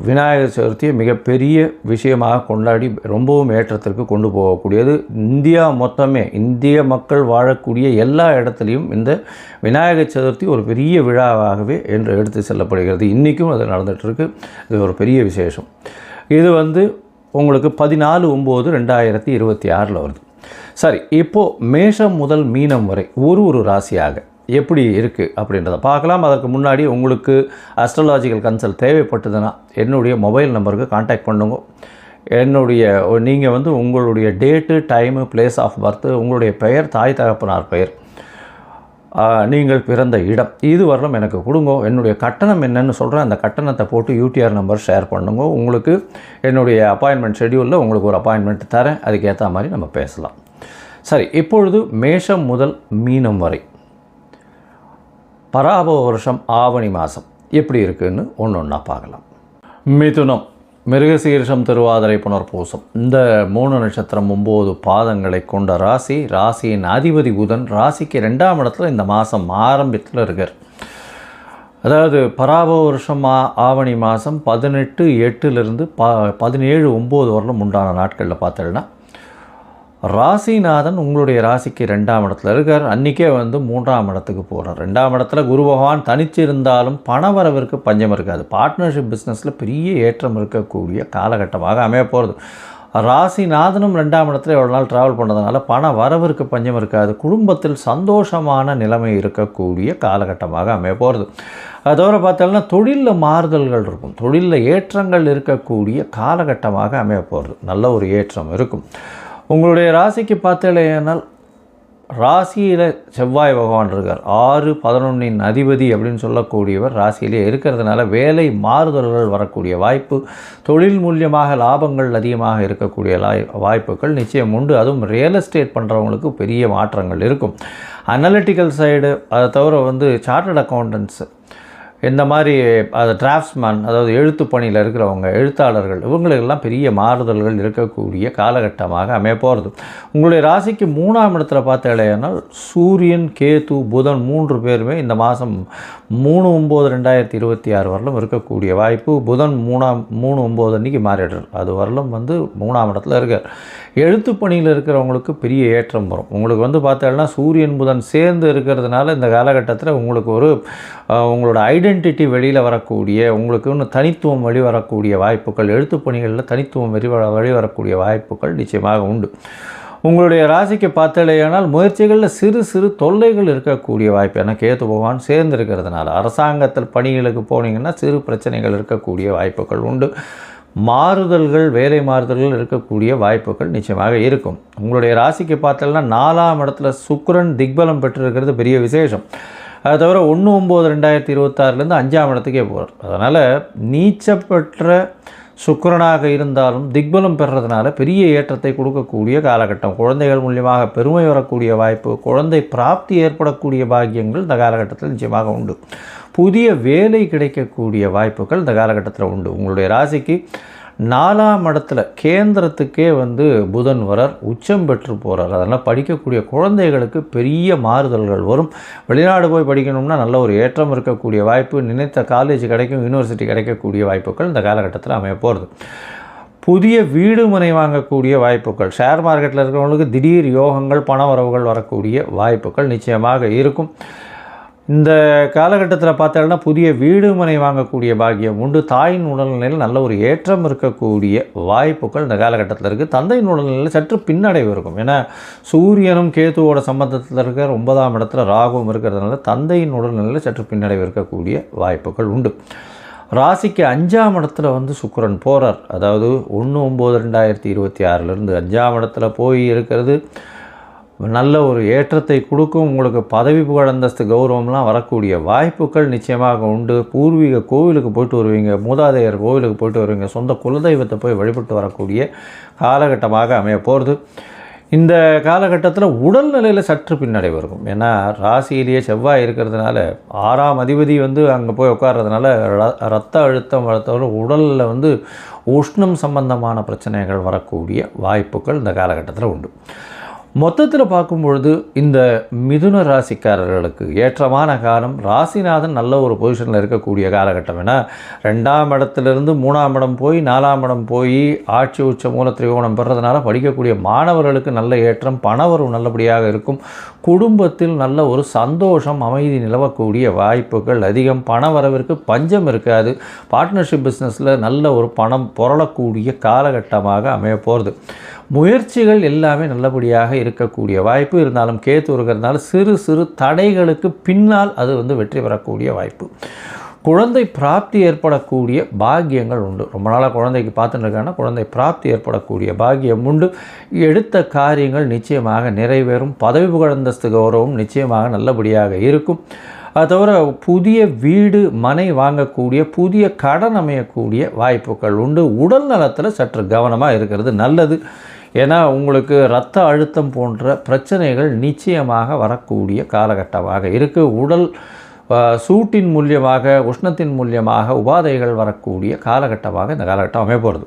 விநாயகர் சதுர்த்தியை மிகப்பெரிய விஷயமாக கொண்டாடி ரொம்பவும் ஏற்றத்திற்கு கொண்டு போகக்கூடியது. இந்தியா மொத்தமே, இந்திய மக்கள் வாழக்கூடிய எல்லா இடத்துலையும் இந்த விநாயகர் சதுர்த்தி ஒரு பெரிய விழாவாகவே என்று எடுத்து செல்லப்படுகிறது. இன்றைக்கும் அது நடந்துகிட்ருக்கு. இது ஒரு பெரிய விசேஷம். இது உங்களுக்கு 14/9/2026 வருது. சரி, இப்போது மேஷம் முதல் மீனம் வரை ஒரு ராசியாக எப்படி இருக்குது அப்படின்றத பார்க்கலாம். அதற்கு முன்னாடி உங்களுக்கு அஸ்ட்ராலாஜிக்கல் கன்சல்ட் தேவைப்பட்டதுன்னா என்னுடைய மொபைல் நம்பருக்கு கான்டாக்ட் பண்ணுங்க. நீங்கள் உங்களுடைய date, time, place of birth, உங்களுடைய பெயர், தாய் தகப்பனார் பெயர், நீங்கள் பிறந்த இடம், இது வரலும் எனக்கு கொடுங்க. என்னுடைய கட்டணம் என்னன்னு சொல்கிறேன். அந்த கட்டணத்தை போட்டு யூடிஆர் நம்பர் ஷேர் பண்ணுங்க. உங்களுக்கு என்னுடைய அப்பாயின்மெண்ட் ஷெடியூலில் உங்களுக்கு ஒரு அப்பாயின்மெண்ட் தரேன். அதுக்கேற்ற மாதிரி நம்ம பேசலாம். சரி, இப்பொழுது மேஷம் முதல் மீனம் வரை பராபவ வருஷம் ஆவணி மாதம் எப்படி இருக்குதுன்னு ஒன்றா பார்க்கலாம். மிதுனம், மிருகசீரிஷம், திருவாதிரை, புனர்பூசம், இந்த 3 நட்சத்திரம் 9 பாதங்களை கொண்ட ராசி. ராசியின் அதிபதி புதன் ராசிக்கு 2ஆம் இடத்துல இந்த மாதம் ஆரம்பத்தில் இருக்கார். அதாவது பராபவ வருஷம் ஆவணி மாதம் 18/8 17/9 வரலும் உண்டான நாட்களில் பார்த்தோன்னா ராசிநாதன் உங்களுடைய ராசிக்கு 2ஆம் இடத்துல இருக்கார். அன்றைக்கே 3ஆம் இடத்துக்கு போகிறார். 2ஆம் இடத்துல குரு பகவான் தனிச்சிருந்தாலும் பணவரவிற்கு பஞ்சம் இருக்காது. பார்ட்னர்ஷிப் பிஸ்னஸில் பெரிய ஏற்றம் இருக்கக்கூடிய காலகட்டமாக அமைய போகிறது. ராசிநாதனும் 2ஆம் இடத்துல எவ்வளோ நாள் ட்ராவல் பண்ணுறதுனால பண வரவிற்கு பஞ்சம் இருக்காது. குடும்பத்தில் சந்தோஷமான நிலைமை இருக்கக்கூடிய காலகட்டமாக அமைய போகிறது. அது தவிர பார்த்தோம்னா தொழிலில் மாறுதல்கள் இருக்கும். தொழிலில் ஏற்றங்கள் இருக்கக்கூடிய காலகட்டமாக அமைய போகிறது. நல்ல ஒரு ஏற்றம் இருக்கும். உங்களுடைய ராசிக்கு பார்த்தீங்கன்னா ராசியில் செவ்வாய் பகவான் இருக்கார். 6-11 அதிபதி அப்படின்னு சொல்லக்கூடியவர் ராசியிலே இருக்கிறதுனால வேலை மாறுதல்கள் வரக்கூடிய வாய்ப்பு, தொழில் மூலியமாக லாபங்கள் அதிகமாக இருக்கக்கூடிய வாய்ப்புகள் நிச்சயம் உண்டு. அதுவும் ரியல் எஸ்டேட் பண்ணுறவங்களுக்கு பெரிய மாற்றங்கள் இருக்கும். அனலிட்டிக்கல் சைடு, அதை தவிர சார்ட்டர்ட் அக்கௌண்டன்ட்ஸ், இந்த மாதிரி டிராஃப்ட்ஸ்மேன், அதாவது எழுத்து பணியில் இருக்கிறவங்க, எழுத்தாளர்கள், இவங்களுக்கெல்லாம் பெரிய மாறுதல்கள் இருக்கக்கூடிய காலகட்டமாக அமைய போகிறது. உங்களுடைய ராசிக்கு 3ஆம் இடத்துல பார்த்தீங்கன்னா சூரியன், கேது, புதன் 3 பேருமே இந்த மாதம் 3/9/2026 வரலும் இருக்கக்கூடிய வாய்ப்பு. புதன் 3/9 அன்றைக்கி மாறிடுறார். அது வரலும் 3ஆம் இடத்துல இருக்கார். எழுத்து பணியில் இருக்கிறவங்களுக்கு பெரிய ஏற்றம் வரும். உங்களுக்கு பார்த்தீங்கன்னா சூரியன் புதன் சேர்ந்து இருக்கிறதுனால இந்த காலகட்டத்தில் உங்களுக்கு உங்களோட ஐடென்டிட்டி வெளியில் வரக்கூடிய, உங்களுக்கு தனித்துவம் வெளிவரக்கூடிய வாய்ப்புகள், எழுத்து பணிகளில் தனித்துவம் வெளிவரக்கூடிய வாய்ப்புகள் நிச்சயமாக உண்டு. உங்களுடைய ராசிக்கு பார்த்தலையானால் முயற்சிகளில் சிறு தொல்லைகள் இருக்கக்கூடிய வாய்ப்பு. ஏன்னா கேது பகவான் சேர்ந்து இருக்கிறதுனால அரசாங்கத்தில் பணிகளுக்கு போனீங்கன்னா சிறு பிரச்சனைகள் இருக்கக்கூடிய வாய்ப்புகள் உண்டு. மாறுதல்கள், வேலை மாறுதல்கள் இருக்கக்கூடிய வாய்ப்புகள் நிச்சயமாக இருக்கும். உங்களுடைய ராசிக்கு பார்த்தோம்னா 4ஆம் இடத்துல சுக்கிரன் திக்பலம் பெற்றிருக்கிறது பெரிய விசேஷம். அது தவிர 1/9/2026 5ஆம் இடத்துக்கே போகிறார். அதனால் நீச்சப்பெற்ற சுக்கிரனாக இருந்தாலும் திக்பலம் பெறுறதுனால பெரிய ஏற்றத்தை கொடுக்கக்கூடிய காலகட்டம். குழந்தைகள் மூலியமாக பெருமை வரக்கூடிய வாய்ப்பு, குழந்தை பிராப்தி ஏற்படக்கூடிய பாக்கியங்கள் இந்த காலகட்டத்தில் நிச்சயமாக உண்டு. புதிய வேலை கிடைக்கக்கூடிய வாய்ப்புகள் இந்த காலகட்டத்தில் உண்டு. உங்களுடைய ராசிக்கு 4ஆம் இடத்துல கேந்திரத்துக்கே புதன் வரார், உச்சம் பெற்று போகிறார். அதனால் படிக்கக்கூடிய குழந்தைகளுக்கு பெரிய மாறுதல்கள் வரும். வெளிநாடு போய் படிக்கணும்னா நல்ல ஒரு ஏற்றம் இருக்கக்கூடிய வாய்ப்பு, நினைத்த காலேஜ் கிடைக்கும், யூனிவர்சிட்டி கிடைக்கக்கூடிய வாய்ப்புகள் இந்த காலகட்டத்தில் அமைய போகிறது. புதிய வீடு மனை வாங்கக்கூடிய வாய்ப்புகள், ஷேர் மார்க்கெட்டில் இருக்கிறவங்களுக்கு திடீர் யோகங்கள், பண வரவுகள் வரக்கூடிய வாய்ப்புகள் நிச்சயமாக இருக்கும். இந்த காலகட்டத்தில் பார்த்தோம்னா புதிய வீடு மனை வாங்கக்கூடிய பாக்கியம் உண்டு. தாயின் உடல்நிலையில் நல்ல ஒரு ஏற்றம் இருக்கக்கூடிய வாய்ப்புகள் இந்த காலகட்டத்தில் இருக்குது. தந்தையின் உடல்நிலையில் சற்று பின்னடைவு இருக்கும். ஏன்னா சூரியனும் கேதுவோட சம்பந்தத்தில் இருக்கிற 9ஆம் இடத்துல ராகுவும் இருக்கிறதுனால தந்தையின் உடல்நிலையில் சற்று பின்னடைவு இருக்கக்கூடிய வாய்ப்புகள் உண்டு. ராசிக்கு 5ஆம் இடத்துல சுக்கிரன் போகிறார். அதாவது 1/9/2026 5ஆம் இடத்துல போய் இருக்கிறது நல்ல ஒரு ஏற்றத்தை கொடுக்கும். உங்களுக்கு பதவி புகழ், அந்தஸ்து, கௌரவம்லாம் வரக்கூடிய வாய்ப்புகள் நிச்சயமாக உண்டு. பூர்வீக கோவிலுக்கு போய்ட்டு வருவீங்க, மூதாதையர் கோவிலுக்கு போய்ட்டு வருவீங்க, சொந்த குலதெய்வத்தை போய் வழிபட்டு வரக்கூடிய காலகட்டமாக அமைய போகிறது. இந்த காலகட்டத்தில் உடல்நிலையில் சற்று பின்னடைவு இருக்கும். ஏன்னா ராசியிலேயே செவ்வாய் இருக்கிறதுனால 6ஆம் அதிபதி அங்கே போய் உட்கார்றதுனால ரத்த அழுத்தம் வளர்த்தவரை உடலில் உஷ்ணம் சம்பந்தமான பிரச்சனைகள் வரக்கூடிய வாய்ப்புகள் இந்த காலகட்டத்தில் உண்டு. மொத்தத்தில் பார்க்கும் பொழுது இந்த மிதுன ராசிக்காரர்களுக்கு ஏற்றமான காலம். ராசிநாதன் நல்ல ஒரு பொசிஷனில் இருக்கக்கூடிய காலகட்டம். ஏன்னா 2ஆம் இடத்துலேருந்து 3ஆம் இடம் போய் 4ஆம் இடம் போய் ஆட்சி உச்ச மூல திரிகோணம் பெறதுனால படிக்கக்கூடிய மாணவர்களுக்கு நல்ல ஏற்றம், பணவரவு நல்லபடியாக இருக்கும். குடும்பத்தில் நல்ல ஒரு சந்தோஷம், அமைதி நிலவக்கூடிய வாய்ப்புகள் அதிகம். பணவரவிற்கு பஞ்சம் இருக்காது. பார்ட்னர்ஷிப் பிஸ்னஸில் நல்ல ஒரு பணம் புரளக்கூடிய காலகட்டமாக அமைய போகிறது. முயற்சிகள் எல்லாமே நல்லபடியாக இருக்கக்கூடிய வாய்ப்பு இருந்தாலும் கேத்து இருக்கிறதுனால சிறு சிறு தடைகளுக்கு பின்னால் அது வெற்றி பெறக்கூடிய வாய்ப்பு. குழந்தை பிராப்தி ஏற்படக்கூடிய பாக்கியங்கள் உண்டு. ரொம்ப நாளாக குழந்தைக்கு பார்த்துட்டு இருக்காங்கன்னா குழந்தை பிராப்தி ஏற்படக்கூடிய பாக்கியம் உண்டு. எடுத்த காரியங்கள் நிச்சயமாக நிறைவேறும். பதவி புகழந்தஸ்து கௌரவம் நிச்சயமாக நல்லபடியாக இருக்கும். அது தவிர புதிய வீடு மனை வாங்கக்கூடிய, புதிய கடன் அமையக்கூடிய வாய்ப்புகள் உண்டு. உடல் நலத்தில் சற்று கவனமாக இருக்கிறது நல்லது. ஏன்னா உங்களுக்கு இரத்த அழுத்தம் போன்ற பிரச்சனைகள் நிச்சயமாக வரக்கூடிய காலகட்டமாக இருக்குது. உடல் சூட்டின் மூலியமாக, உஷ்ணத்தின் மூலியமாக உபாதைகள் வரக்கூடிய காலகட்டமாக இந்த காலகட்டம் அமைய போகிறது.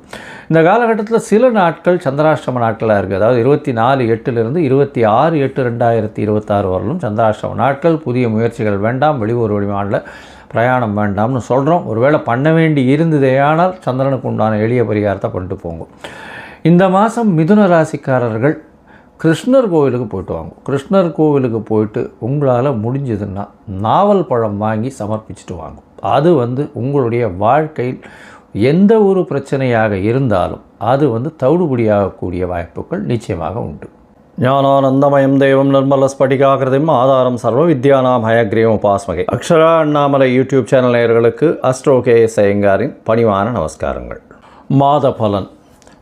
இந்த காலகட்டத்தில் சில நாட்கள் சந்திராஷ்டம நாட்களாக இருக்குது. அதாவது 24/8 26/8/2026 வரலும் சந்திராஷ்டம நாட்கள். புதிய முயற்சிகள் வேண்டாம். வெளியூர் வெளிமாநில பிரயாணம் வேண்டாம்னு சொல்கிறோம். ஒருவேளை பண்ண வேண்டி இருந்ததேயானால் சந்திரனுக்கு உண்டான எளிய பரிகாரத்தை பண்ணிட்டு போங்க. இந்த மாதம் மிதுன ராசிக்காரர்கள் கிருஷ்ணர் கோவிலுக்கு போய்ட்டு வாங்க. கிருஷ்ணர் கோவிலுக்கு போயிட்டு உங்களால் முடிஞ்சதுன்னா நாவல் பழம் வாங்கி சமர்ப்பிச்சுட்டு வாங்க. அது உங்களுடைய வாழ்க்கையில் எந்த ஒரு பிரச்சனையாக இருந்தாலும் அது தவிடுபடியாகக்கூடிய வாய்ப்புகள் நிச்சயமாக உண்டு. ஞானானந்தமயம் தேவம் நிர்மல ஸ்படிகாகிருதிம் ஆதாரம் சர்வ வித்யானாம் ஹயக்ரீவம் உபாஸ்மகை. அக்ஷரா அண்ணாமலை யூடியூப் சேனல் நேயர்களுக்கு அஸ்ட்ரோ கேஎஸ் ஐயங்காரின் பணிவான நமஸ்காரங்கள். மாத பலன்.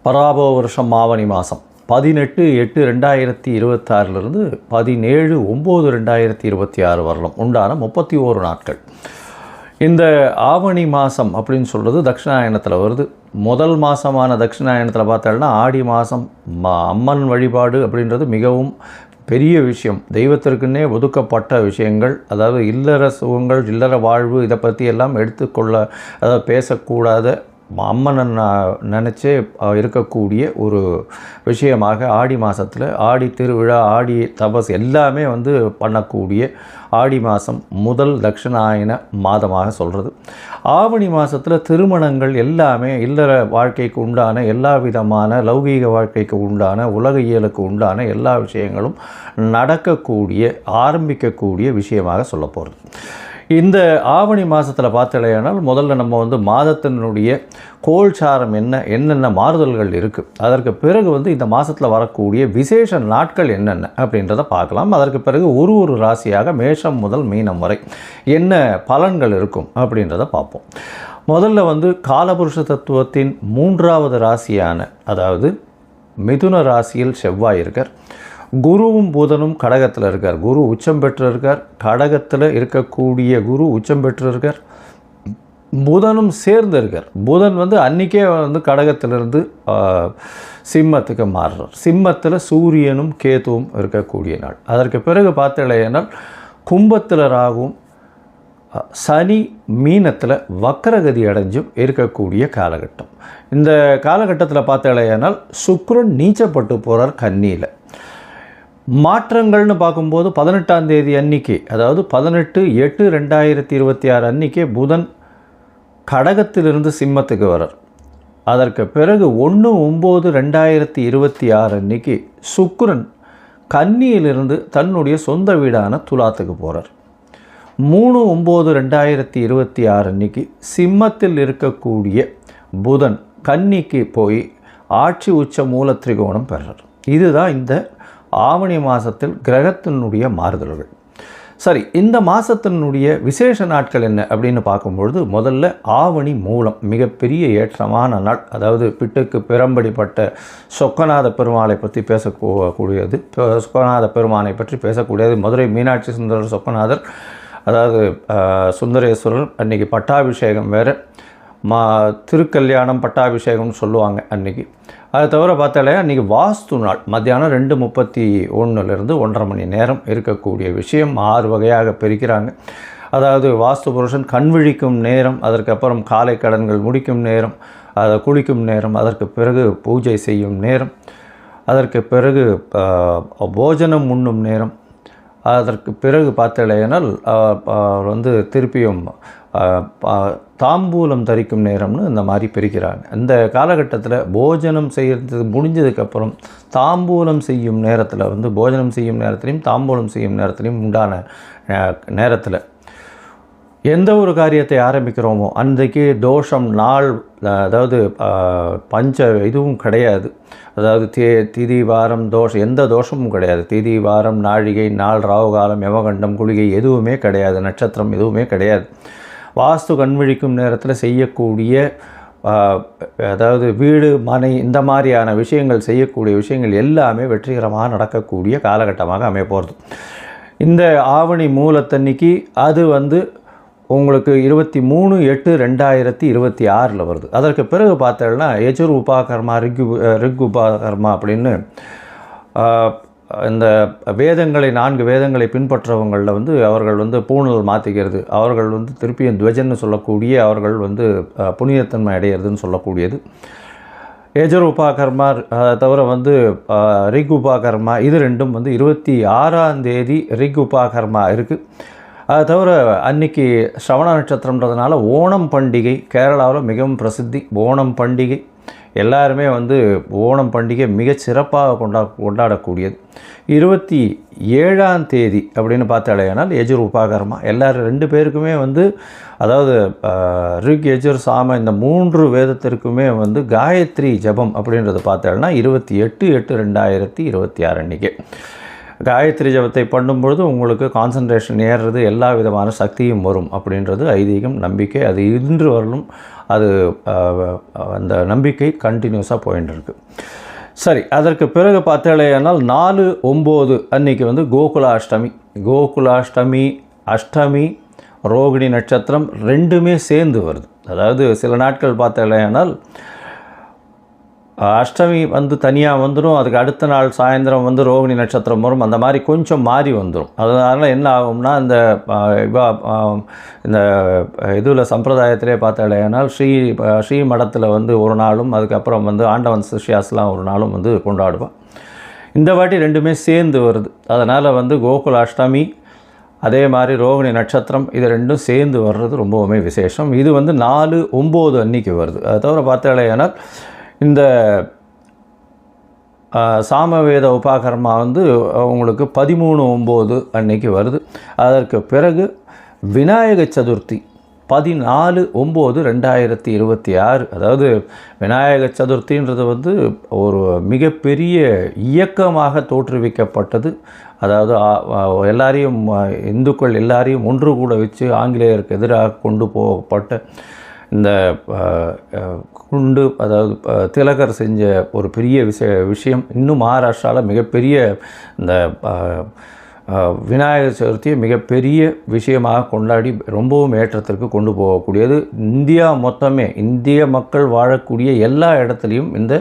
பராபோ வருஷம் ஆவணி மாதம் 18/8/2026 17/9/2026 வரலும் உண்டான 31 நாட்கள். இந்த ஆவணி மாதம் அப்படின்னு சொல்கிறது தட்சிணாயனத்தில் வருது. முதல் மாதமான தட்சிணாயனத்தில் பார்த்தோம்னா ஆடி மாதம் அம்மன் வழிபாடு அப்படின்றது மிகவும் பெரிய விஷயம். தெய்வத்திற்குன்னே ஒதுக்கப்பட்ட விஷயங்கள். அதாவது இல்லற சுகங்கள், இல்லற வாழ்வு, இதை பற்றி எல்லாம் எடுத்துக்கொள்ள, அதாவது பேசக்கூடாத அம்மனை நினச்சே இருக்கக்கூடிய ஒரு விஷயமாக ஆடி மாதத்தில் ஆடி திருவிழா, ஆடி தபஸ் எல்லாமே பண்ணக்கூடிய ஆடி மாதம் முதல் தட்சிணாயன மாதமாக சொல்கிறது. ஆவணி மாதத்தில் திருமணங்கள் எல்லாமே இல்லற வாழ்க்கைக்கு உண்டான எல்லா விதமான லௌகீக வாழ்க்கைக்கு உண்டான உலக இயலுக்கு உண்டான எல்லா விஷயங்களும் நடக்கக்கூடிய ஆரம்பிக்கக்கூடிய விஷயமாக சொல்ல போகிறது. இந்த ஆவணி மாதத்தில் பார்த்தலையானால் முதல்ல நம்ம மாதத்தினுடைய கோல்சாரம் என்னென்ன மாறுதல்கள் இருக்குது, அதற்கு பிறகு இந்த மாதத்தில் வரக்கூடிய விசேஷ நாட்கள் என்னென்ன அப்படின்றத பார்க்கலாம். அதற்கு பிறகு ஒரு ராசியாக மேஷம் முதல் மீனம் வரை என்ன பலன்கள் இருக்கும் அப்படின்றத பார்ப்போம். முதல்ல காலபுருஷ தத்துவத்தின் 3வது ராசியான, அதாவது மிதுன ராசியில் செவ்வாய் இருக்கார். குருவும் புதனும் கடகத்தில் இருக்கார். குரு உச்சம் பெற்று இருக்கார். கடகத்தில் இருக்கக்கூடிய குரு உச்சம் பெற்று இருக்கார். புதனும் சேர்ந்து இருக்கார். புதன் அன்றைக்கே கடகத்திலிருந்து சிம்மத்துக்கு மாறுறார். சிம்மத்தில் சூரியனும் கேதுவும் இருக்கக்கூடிய நாள். அதற்கு பிறகு பார்த்தலையானால் கும்பத்தில் ராகுவும் சனி மீனத்தில் வக்கரகதி அடைஞ்சும் இருக்கக்கூடிய காலகட்டம். இந்த காலகட்டத்தில் பார்த்தலையானால் சுக்கிரன் நீச்சப்பட்டு போகிறார் கன்னியில். மாற்றங்கள்னு பார்க்கும்போது 18ஆம் தேதி அன்றைக்கி, அதாவது 18/8/2026 அன்றைக்கே புதன் கடகத்திலிருந்து சிம்மத்துக்கு வரார். அதற்கு பிறகு 1/9/2026 அன்றைக்கி சுக்கிரன் கன்னியிலிருந்து தன்னுடைய சொந்த வீடான துலாத்துக்கு போகிறார். 3/9/2026 அன்றைக்கி சிம்மத்தில் இருக்கக்கூடிய புதன் கன்னிக்கு போய் ஆட்சி உச்ச மூல திரிகோணம் பெறார். இதுதான் இந்த ஆவணி மாதத்தில் கிரகத்தினுடைய மாறுதல்கள். சரி, இந்த மாதத்தினுடைய விசேஷ நாட்கள் என்ன அப்படின்னு பார்க்கும்பொழுது முதல்ல ஆவணி மூலம் மிகப்பெரிய ஏற்றமான நாள். அதாவது பிட்டுக்கு பிறம்படிப்பட்ட சொக்கநாத பெருமாளை பற்றி பேசக்கூடியது. சொக்கநாத பெருமானை பற்றி பேசக்கூடியது. மதுரை மீனாட்சி சுந்தரர் சொக்கநாதர், அதாவது சுந்தரேஸ்வரர். அன்றைக்கி பட்டாபிஷேகம் வேறு, திருக்கல்யாணம் பட்டாபிஷேகம்னு சொல்லுவாங்க அன்றைக்கி. அதை தவிர பார்த்தாலே அன்றைக்கி வாஸ்து நாள். மத்தியானம் 2:31 1:30 மணி நேரம் இருக்கக்கூடிய விஷயம் 6 வகையாக பிரிக்கிறாங்க. அதாவது வாஸ்து புருஷன் கண் விழிக்கும் நேரம், அதற்கப்புறம் காலை கடன்கள் முடிக்கும் நேரம், அதை குளிக்கும் நேரம், அதற்கு பிறகு பூஜை செய்யும் நேரம், அதற்கு பிறகு போஜனம் உண்ணும் நேரம், அதற்கு பிறகு பார்த்தலையானால் வந்து திருப்பியும் தாம்பூலம் தரிக்கும் நேரம்னு இந்த மாதிரி பிரிக்கிறாங்க. இந்த காலகட்டத்தில் போஜனம் செய்கிறது முடிஞ்சதுக்கப்புறம் தாம்பூலம் செய்யும் நேரத்தில் வந்து போஜனம் செய்யும் நேரத்துலையும் தாம்பூலம் செய்யும் நேரத்துலையும் உண்டான நேரத்தில் எந்த ஒரு காரியத்தை ஆரம்பிக்கிறோமோ அன்றைக்கு தோஷம் நாள், அதாவது பஞ்ச இதுவும் கிடையாது. அதாவது திதி வாரம் தோஷம், எந்த தோஷமும் கிடையாது. திதி வாரம் நாழிகை நாள் ராவுகாலம் யமகண்டம் குளிகை எதுவுமே கிடையாது. நட்சத்திரம் எதுவுமே கிடையாது. வாஸ்து கண்விழிக்கும் நேரத்தில் செய்யக்கூடிய, அதாவது வீடு மனை இந்த மாதிரியான விஷயங்கள் செய்யக்கூடிய விஷயங்கள் எல்லாமே வெற்றிகரமாக நடக்கக்கூடிய காலகட்டமாக அமைய போகிறது. இந்த ஆவணி மூலத்தன்னைக்கு அது வந்து உங்களுக்கு 23/8/2026 வருது. அதற்கு பிறகு பார்த்தோம்னா யஜுர் உபாகர்மா ரிக் உபாகர்மா அப்படின்னு இந்த வேதங்களை 4 வேதங்களை பின்பற்றவங்களில் வந்து அவர்கள் வந்து பூணல் மாற்றிக்கிறது, அவர்கள் வந்து திருப்பியும் துவஜன்னு சொல்லக்கூடிய அவர்கள் வந்து புனிதத்தன்மை அடையிறதுன்னு சொல்லக்கூடியது. யஜுர் உபாகர்மா தவிர வந்து ரிக் உபாகர்மா, இது ரெண்டும் வந்து 26ஆம் தேதி ரிக் உபாகர்மா இருக்குது. அதை தவிர அன்றைக்கி ஸ்ரவண நட்சத்திரம்ன்றதுனால ஓணம் பண்டிகை கேரளாவில் மிகவும் பிரசித்தி. ஓணம் பண்டிகை எல்லாருமே வந்து ஓணம் பண்டிகை மிகச் சிறப்பாக கொண்டாடக்கூடியது. 27ஆம் தேதி அப்படின்னு பார்த்தாலேனால் யஜுர் உபாகர்மா. எல்லோரும் 2 பேருக்குமே வந்து, அதாவது ரிக் யஜுர் சாம இந்த 3 வேதத்திற்குமே வந்து காயத்ரி ஜபம் அப்படின்றது பார்த்தாலேனா 28/8/2026 அன்றைக்கி காயத்ரி ஜபத்தை பண்ணும்பொழுது உங்களுக்கு கான்சன்ட்ரேஷன் ஏறுறது, எல்லா விதமான சக்தியும் வரும் அப்படின்றது ஐதீகம், நம்பிக்கை. அது இன்று வரலும் அது அந்த நம்பிக்கை கண்டினியூஸாக போயின்னு இருக்குது. சரி, அதற்கு பிறகு பார்த்தாலேனால் 4/9 அன்றைக்கி வந்து கோகுலாஷ்டமி. கோகுலாஷ்டமி, அஷ்டமி, ரோகிணி நட்சத்திரம் ரெண்டுமே சேர்ந்து வருது. அதாவது சில நாட்கள் பார்த்தாலேனால் அஷ்டமி வந்து தனியாக வந்துடும், அதுக்கு அடுத்த நாள் சாயந்தரம் வந்து ரோகிணி நட்சத்திரம் வரும், அந்த மாதிரி கொஞ்சம் மாறி வந்துடும். அதனால் என்ன ஆகும்னா இந்த இதில் சம்பிரதாயத்திலே பார்த்தாலேனால் ஸ்ரீ மடத்தில் வந்து ஒரு நாளும், அதுக்கப்புறம் வந்து ஆண்டவன் சிஷ்யாஸ்லாம் ஒரு நாளும் வந்து கொண்டாடுவான். இந்த வாட்டி ரெண்டுமே சேர்ந்து வருது. அதனால் வந்து கோகுல அஷ்டமி அதே மாதிரி ரோகிணி நட்சத்திரம் இது ரெண்டும் சேர்ந்து வர்றது ரொம்பவுமே விசேஷம். இது வந்து 4/9 அன்றைக்கி வருது. அதை தவிர பார்த்தாலேனால் இந்த சாமவேத உபாகர்மா வந்து உங்களுக்கு 13/9 அன்னைக்கு வருது. அதற்கு பிறகு விநாயக சதுர்த்தி 14/9/2026. அதாவது விநாயக சதுர்த்தின்றது வந்து ஒரு மிகப்பெரிய இயக்கமாக தோற்றுவிக்கப்பட்டது. அதாவது எல்லாரையும் இந்துக்கள் எல்லாரையும் ஒன்று கூட வச்சு ஆங்கிலேயருக்கு எதிராக கொண்டு போகப்பட்ட இந்த குண்டு, அதாவது திலகர் செஞ்ச ஒரு பெரிய விஷயம். இன்னும் மகாராஷ்டிராவில் மிகப்பெரிய இந்த விநாயகர் சதுர்த்தியை மிகப்பெரிய விஷயமாக கொண்டாடி ரொம்பவும் ஏற்றத்திற்கு கொண்டு போகக்கூடியது. இந்தியா மொத்தமே, இந்திய மக்கள் வாழக்கூடிய எல்லா இடத்துலையும் இந்த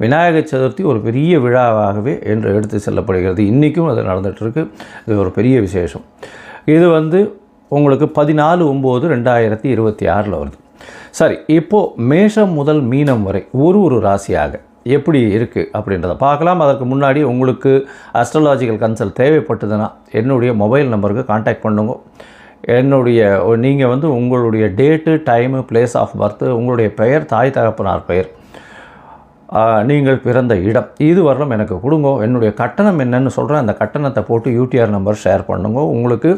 விநாயகர் சதுர்த்தி ஒரு பெரிய விழாவாகவே என்று எடுத்து செல்லப்படுகிறது. இன்றைக்கும் அது நடந்துகிட்ருக்கு. இது ஒரு பெரிய விசேஷம். இது வந்து உங்களுக்கு 14/9/2026 வருது. சரி, இப்போது மேஷம் முதல் மீனம் வரை ஒரு ராசியாக எப்படி இருக்குது அப்படின்றத பார்க்கலாம். அதற்கு முன்னாடி உங்களுக்கு அஸ்ட்ராலாஜிக்கல் கன்சல்ட் தேவைப்பட்டதுன்னா என்னுடைய மொபைல் நம்பருக்கு கான்டாக்ட் பண்ணுங்க. நீங்கள் வந்து உங்களுடைய date, time, place of birth, உங்களுடைய பெயர், தாய் தகப்பனார் பெயர், நீங்கள் பிறந்த இடம், இது வரலும் எனக்கு கொடுங்க. என்னுடைய கட்டணம் என்னன்னு சொல்கிறேன். அந்த கட்டணத்தை போட்டு யூடிஆர் நம்பர் ஷேர் பண்ணுங்க. உங்களுக்கு